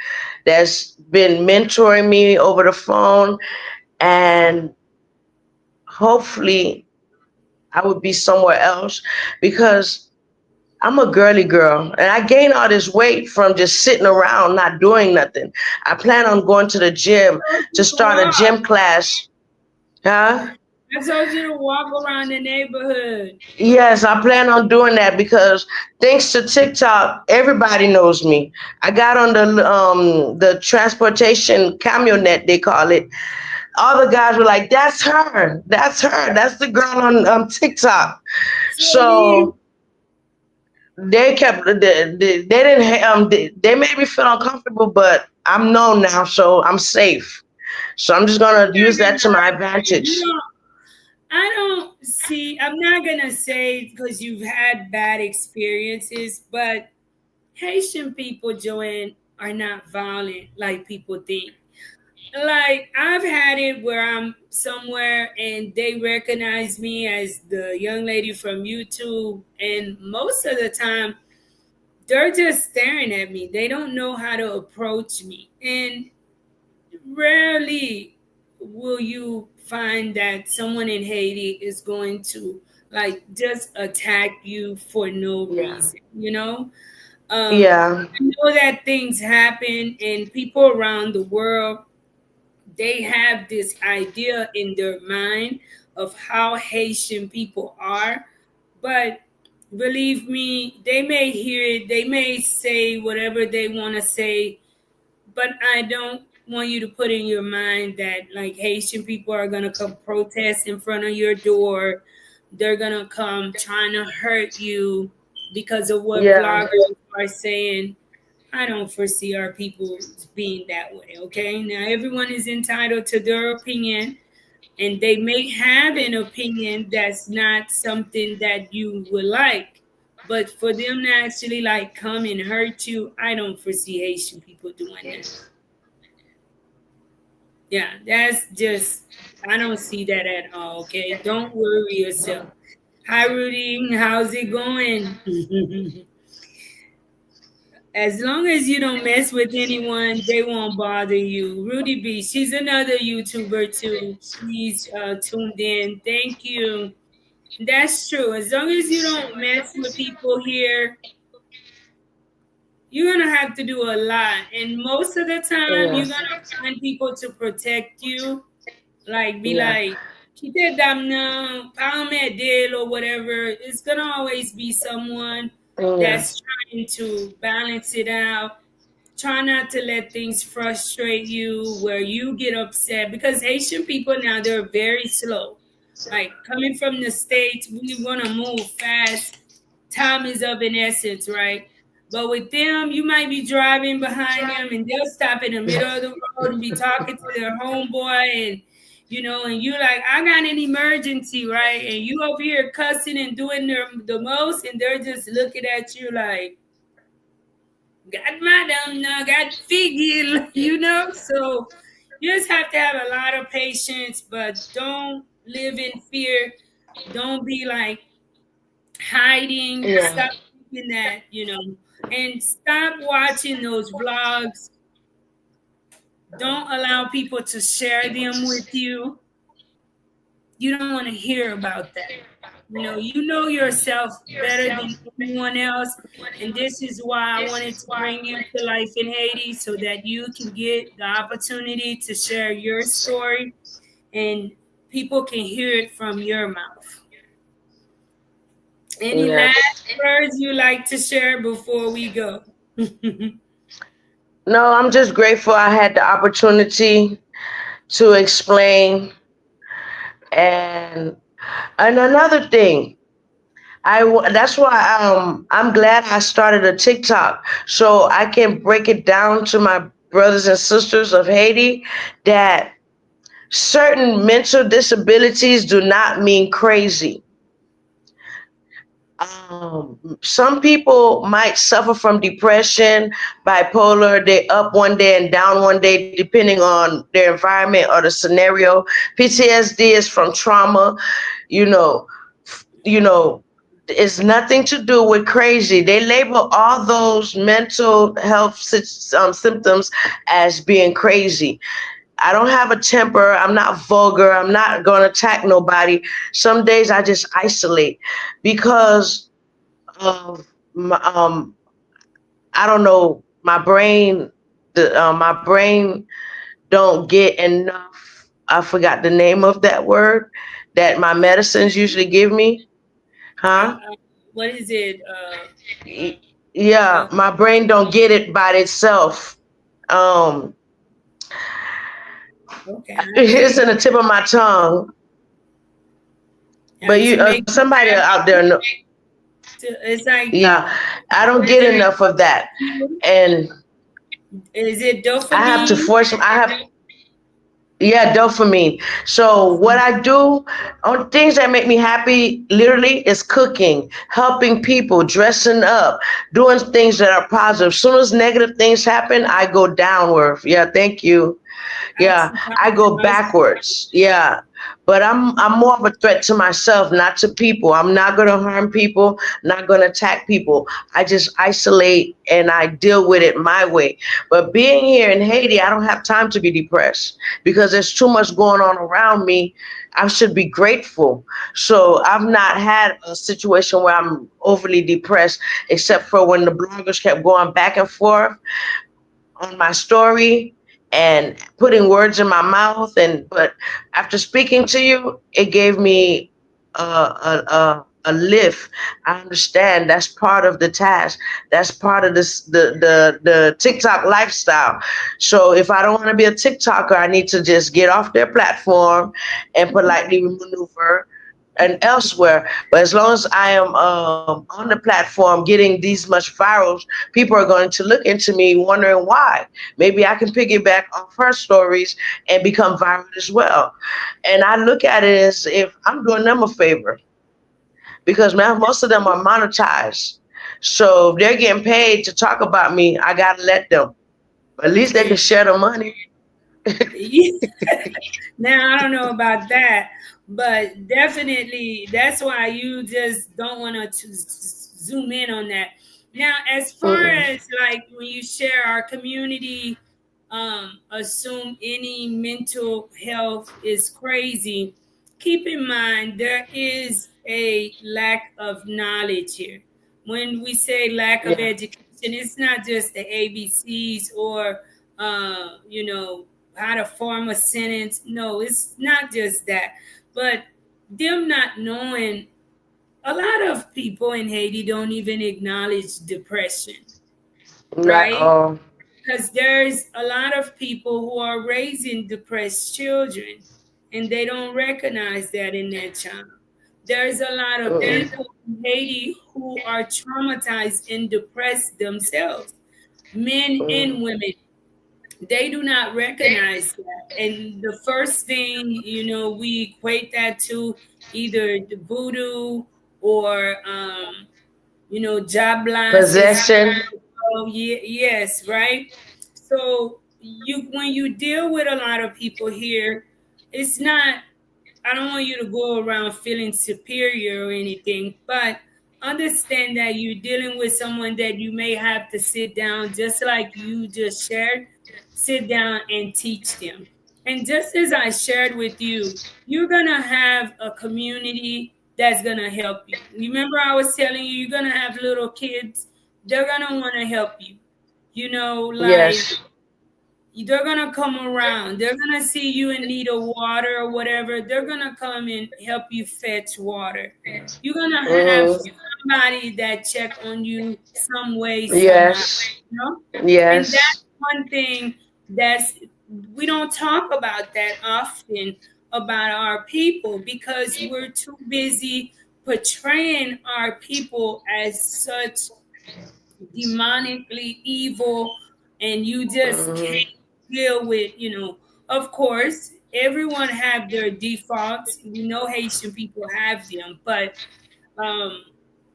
that's been mentoring me over the phone. And hopefully, I would be somewhere else because I'm a girly girl and I gained all this weight from just sitting around not doing nothing. I plan on going to the gym I told to you to start a walk. gym class. Huh? I told you to walk around the neighborhood. Yes, I plan on doing that because thanks to TikTok, everybody knows me. I got on the transportation camionet they call it. All the guys were like, "That's her. That's her. That's the girl on TikTok." So leave. So they kept they didn't they made me feel uncomfortable, but I'm known now, so I'm safe. So I'm just I'm gonna not use that gonna to my lie to you. advantage. I don't see. I'm not gonna say because you've had bad experiences, but Haitian people, Joanne, are not violent like people think. Like I've had it where I'm somewhere and they recognize me as the young lady from YouTube, and most of the time they're just staring at me. They don't know how to approach me, and rarely will you find that someone in Haiti is going to like just attack you for no Yeah. reason, you know? Yeah. I know that things happen and people around the world, they have this idea in their mind of how Haitian people are, but believe me, they may hear it, they may say whatever they want to say, but I don't want you to put in your mind that like Haitian people are gonna come protest in front of your door. They're gonna come trying to hurt you because of what Yeah. vloggers are saying. I don't foresee our people being that way. Okay, now everyone is entitled to their opinion, and they may have an opinion that's not something that you would like. But for them to actually like come and hurt you, I don't foresee Haitian people doing that. Yeah, that's just, I don't see that at all. Okay, don't worry yourself. Hi, Rudy. How's it going? As long as you don't mess with anyone, they won't bother you. Rudy B, she's another YouTuber too. She's tuned in. Thank you. That's true. As long as you don't mess with people here, you're gonna have to do a lot. And most of the time, Yeah. you're gonna find people to protect you. Like, be Yeah. like, "Kite damna, palme deal," or whatever. It's gonna always be someone Yeah. that's trying to balance it out. Try not to let things frustrate you where you get upset, because Haitian people now, they're very slow. Like coming from the States, we want to move fast. Time is of an essence, right? But with them, you might be driving behind them and they'll stop in the middle of the road and be talking to their homeboy, and and you like, I got an emergency, right? And you over here cussing and doing the most, and they're just looking at you like, God madam, no, God figure, So you just have to have a lot of patience, but don't live in fear. Don't be like hiding. Yeah. Stop thinking that, and stop watching those vlogs. Don't allow people to share them with you. You don't want to hear about that. You know yourself better than anyone else. And this is why I wanted to bring you to Life in Haiti so that you can get the opportunity to share your story and people can hear it from your mouth. Any last Yes. words you like to share before we go? No, I'm just grateful I had the opportunity to explain. And another thing, that's why I'm glad I started a TikTok so I can break it down to my brothers and sisters of Haiti that certain mental disabilities do not mean crazy. Some people might suffer from depression, bipolar. They up one day and down one day, depending on their environment or the scenario. PTSD is from trauma. You know, you know, it's nothing to do with crazy. They label all those mental health symptoms as being crazy. I don't have a temper. I'm not vulgar. I'm not going to attack nobody. Some days I just isolate because of I don't know, my brain don't get enough. I forgot the name of that word that my medicines usually give me. Huh? What is it? Yeah, Uh, my brain don't get it by itself. Um, okay, I it's can't. in the tip of my tongue. But To make you somebody out there know. happy. It's like, Yeah, I don't is get it enough of that, and is it I have to dopamine? force. I have Yeah, dopamine. So what I do on things that make me happy literally is cooking, helping people, dressing up, doing things that are positive. As soon as negative things happen, I go downward. Yeah, thank you. Yeah, I go Oxytocin. backwards. Yeah. But I'm more of a threat to myself, not to people. I'm not gonna harm people, not gonna attack people. I just isolate and I deal with it my way. But being here in Haiti, I don't have time to be depressed because there's too much going on around me. I should be grateful. So I've not had a situation where I'm overly depressed, except for when the bloggers kept going back and forth on my story and putting words in my mouth. And but after speaking to you, it gave me a lift. I understand that's part of the task. That's part of this the TikTok lifestyle. So if I don't want to be a TikToker, I need to just get off their platform and politely maneuver and elsewhere. But as long as I am on the platform getting these much virals, people are going to look into me wondering why. Maybe I can piggyback off her stories and become viral as well. And I look at it as if I'm doing them a favor because man, most of them are monetized. So if they're getting paid to talk about me, I gotta let them. At least they can share the money. Now I don't know about that, but definitely that's why you just don't want to zoom in on that. Now, as far Mm-mm. as like when you share our community, assume any mental health is crazy. Keep in mind there is a lack of knowledge here. When we say lack of Yeah. education, it's not just the ABCs or how to form a sentence. No, it's not just that. But them not knowing, a lot of people in Haiti don't even acknowledge depression, Not right? all. Because there's a lot of people who are raising depressed children and they don't recognize that in their child. There's a lot of Mm-mm. people in Haiti who are traumatized and depressed themselves, men and Mm. women. They do not recognize that. And the first thing, we equate that to either the voodoo or, job is, Possession. oh, yeah, yes, right? So when you deal with a lot of people here, it's not, I don't want you to go around feeling superior or anything, but understand that you're dealing with someone that you may have to sit down, just like you just shared, sit down and teach them. And just as I shared with you, you're going to have a community that's gonna help you. Remember, I was telling you, you're gonna have little kids. They're gonna want to help you. You know, like Yes. they're gonna come around. They're gonna see you in need of water or whatever. They're gonna come and help you fetch water. You're gonna have Mm-hmm. somebody that check on you some way somehow. Yes. You know, and Yes. that's one thing that's we don't talk about that often about our people because we're too busy portraying our people as such demonically evil, and you just Mm-hmm. can't deal with, you know, of course everyone have their defaults. We know Haitian people have them, but um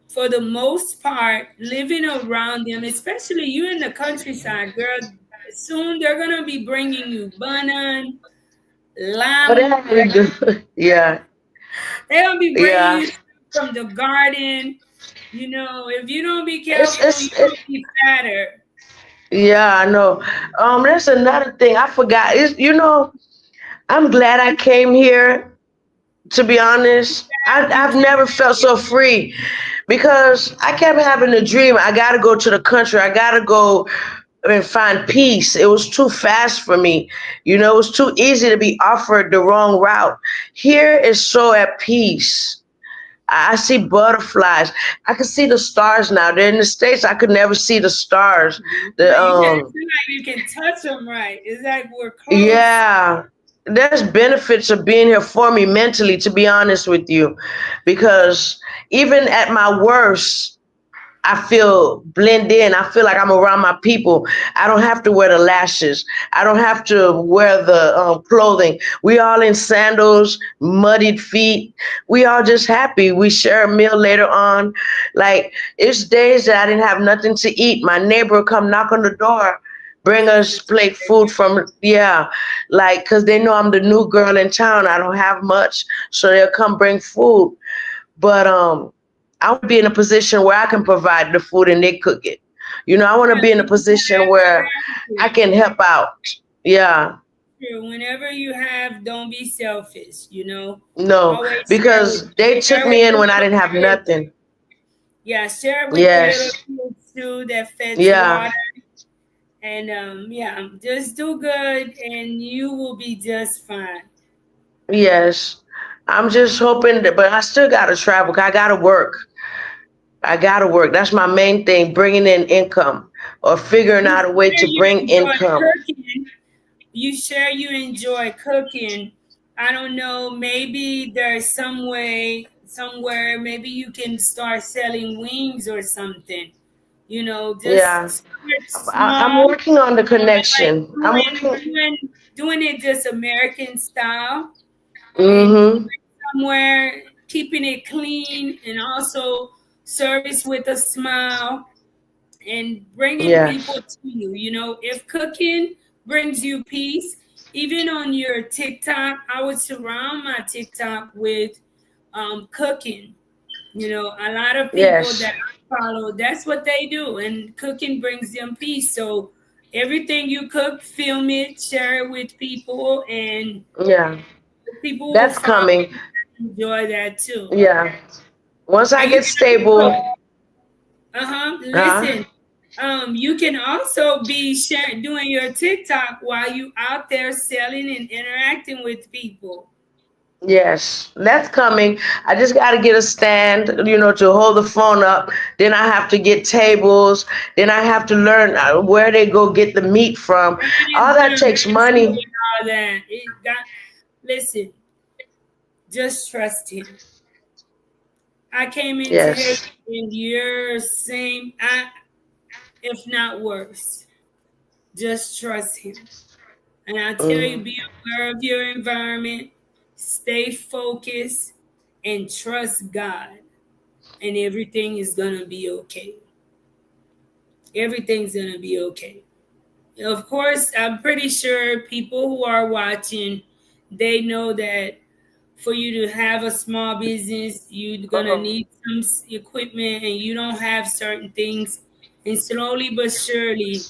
for the most part, living around them, especially you in the countryside, girl, soon they're gonna be bringing you banan, Oh, they lamb. already do. Yeah. They're gonna be bringing Yeah. you stuff from the garden. You know, if you don't be It's careful, it's you're it, gonna be fatter. yeah, I know. There's another thing I forgot. Is I'm glad I came here. To be honest, You I've came never back felt here. so free because I kept having a dream. I gotta go to the country. I gotta go and find peace. It was too fast for me. It was too easy to be offered the wrong route. Here is so at peace. I see butterflies. I can see the stars now. They're in the States. I could never see the stars. The You can feel like you can touch them right. It's like we're close. Yeah, there's benefits of being here for me mentally, to be honest with you, because even at my worst, I feel blend in. I feel like I'm around my people. I don't have to wear the lashes. I don't have to wear the clothing. We all in sandals, muddied feet. We all just happy. We share a meal later on. Like it's days that I didn't have nothing to eat. My neighbor come knock on the door, bring And us just plate food from like because they know I'm the new girl in town. I don't have much, so they'll come bring food. But I want to be in a position where I can provide the food and they cook it. I want to yeah, be in a so position where I can help out. Yeah, whenever you have, don't be selfish. You know, no, always because they took share with me in the when I little didn't have kids. nothing. Yeah, share with the little Yes, kids too that fetch yeah, water. And yeah, just do good, and you will be just fine. yes. I'm just hoping that, but I still gotta travel. 'Cause I gotta work. I gotta work. That's my main thing, bringing in income or figuring You out a way share to you bring enjoy income. cooking. You share you enjoy cooking. I don't know, maybe there's some way somewhere maybe you can start selling wings or something. You know, just Yeah, start I'm small, working on the like connection. I'm doing working. doing doing it just American style, and Mm-hmm. somewhere keeping it clean and also service with a smile and bringing people Yes. to you. You know, if cooking brings you peace, even on your TikTok, I would surround my TikTok with cooking. You know, a lot of people that Yes. I follow, that's what they do, and cooking brings them peace. So everything you cook, film it, share it with people, and Yeah. people will That's follow coming. and enjoy that too. Yeah. Once I And you get can also, stable, huh? listen, you can also be sharing, doing your TikTok while you out there selling and interacting with people. Yes, that's coming. I just got to get a stand, to hold the phone up. Then I have to get tables. Then I have to learn where they go get the meat from. God All is that gonna takes bless you money. with all that. It got, listen, just trust him. I came into Haiti Yes. in your same, I, if not worse. Just trust him. And I tell you, Hmm. be aware of your environment, stay focused, and trust God, and everything is gonna be okay. Everything's gonna be okay. Of course, I'm pretty sure people who are watching, they know that for you to have a small business, you're gonna Uh-huh. need some equipment, and you don't have certain things. And slowly but surely,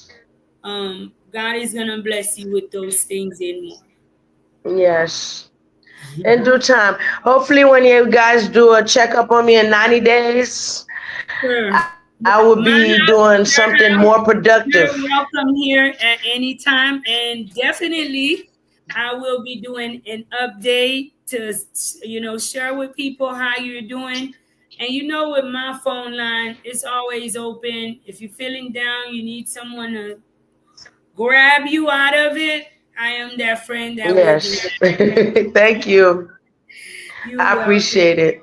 God is gonna bless you with those things and more. Yes. In due time. Hopefully, when you guys do a checkup on me in 90 days, Sure. I will be My doing house is something your more house. productive. You're welcome here at any time, and definitely, I will be doing an update to share with people how you're doing. And with my phone line, it's always open. If you're feeling down, you need someone to grab you out of it. I am that friend that will do Yes. that. Thank you. You're I welcome. appreciate it.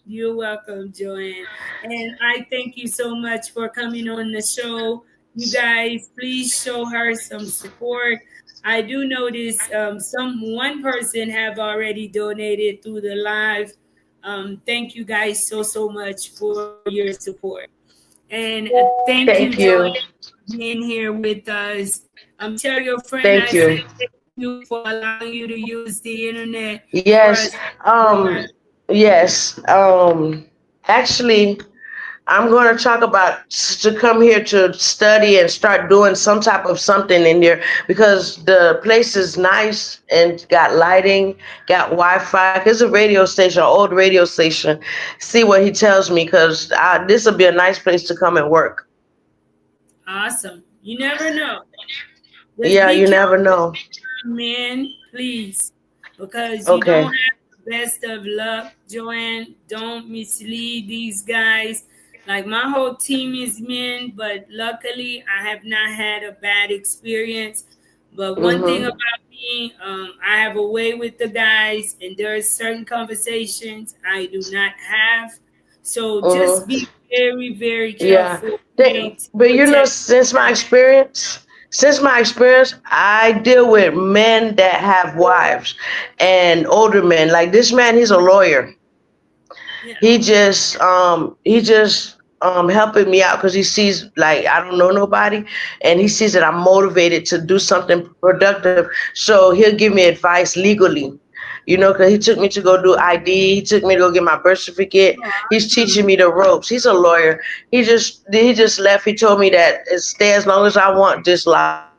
You're welcome, Joanne. And I thank you so much for coming on the show. You guys, please show her some support. I do notice one person have already donated through the live. Thank you guys so much for your support. And thank you, Thank Joanne, you. for being here with us. Tell your friend I Thank said you. thank you for allowing you to use the internet for us Yes. to learn. Yes. Actually, I'm going to talk about to come here to study and start doing some type of something in there because the place is nice and got lighting, got Wi-Fi. It's a radio station, an old radio station. See what he tells me because this will be a nice place to come and work. Awesome. You never know. Just Yeah, be you never careful, know. man, please, because you don't Okay. have the best of luck, Joanne. Don't mislead these guys. Like my whole team is men, but luckily I have not had a bad experience. But one thing Mhm. about me, I have a way with the guys, and there are certain conversations I do not have. So just Mhm. be very, very Yeah. careful, okay, to But protect yourself. since my experience, I deal with men that have wives and older men. Like this man, he's a lawyer. Yeah. He just helping me out because he sees like I don't know nobody, and he sees that I'm motivated to do something productive. So he'll give me advice legally. Because he took me to go do ID. He took me to go get my birth certificate. Oh, He's teaching awesome. me the ropes. He's a lawyer. He just left. He told me that stay as long as I want. Just lock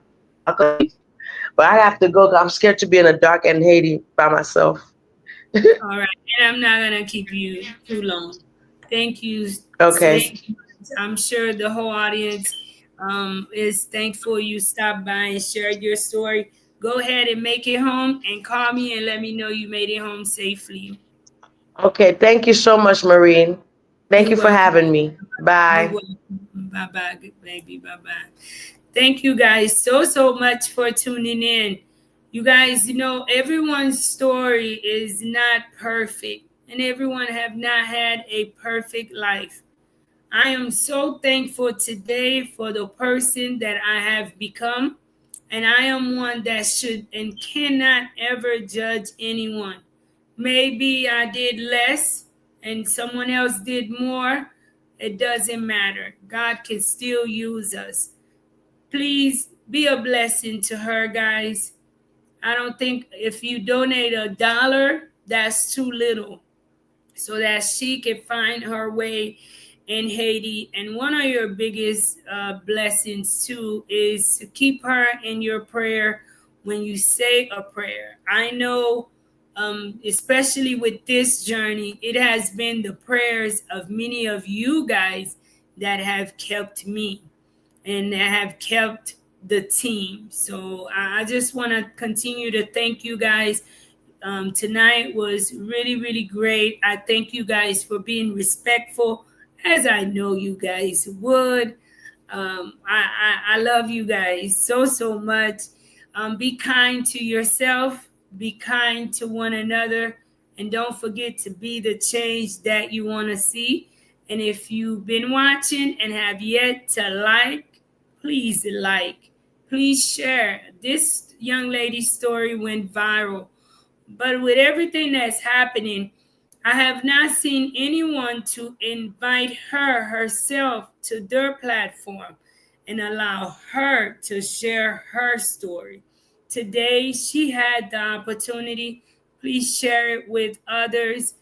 up and leave. But I have to go 'cause I'm scared to be in the dark in Haiti by myself. All right, and I'm not gonna keep you too long. Thank you so Okay. so much. I'm sure the whole audience is thankful you stopped by and shared your story. Go ahead and make it home and call me and let me know you made it home safely. Okay. Thank you so much, Marine. Thank You're you for welcome. having me. You're Bye. welcome. Bye bye, baby. Bye bye. Thank you guys so much for tuning in. You guys, everyone's story is not perfect, and everyone have not had a perfect life. I am so thankful today for the person that I have become, and I am one that should and cannot ever judge anyone. Maybe I did less and someone else did more. It doesn't matter. God can still use us. Please be a blessing to her, guys. I don't think if you donate $1, that's too little so that she can find her way in Haiti. And one of your biggest blessings, too, is to keep her in your prayer when you say a prayer. I know, especially with this journey, it has been the prayers of many of you guys that have kept me and that have kept the team. So I just want to continue to thank you guys. Tonight was really great. I thank you guys for being respectful, as I know you guys would. I love you guys so much. Be kind to yourself, be kind to one another, and don't forget to be the change that you want to see. And if you've been watching and have yet to like, please share. This young lady's story went viral, but with everything that's happening, I have not seen anyone to invite her herself to their platform and allow her to share her story. Today, she had the opportunity. Please share it with others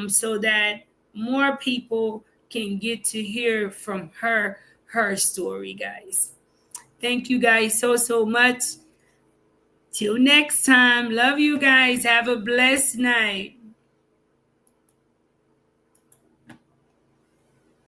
so that more people can get to hear from her story, guys. Thank you guys so much. Till next time. Love you guys. Have a blessed night.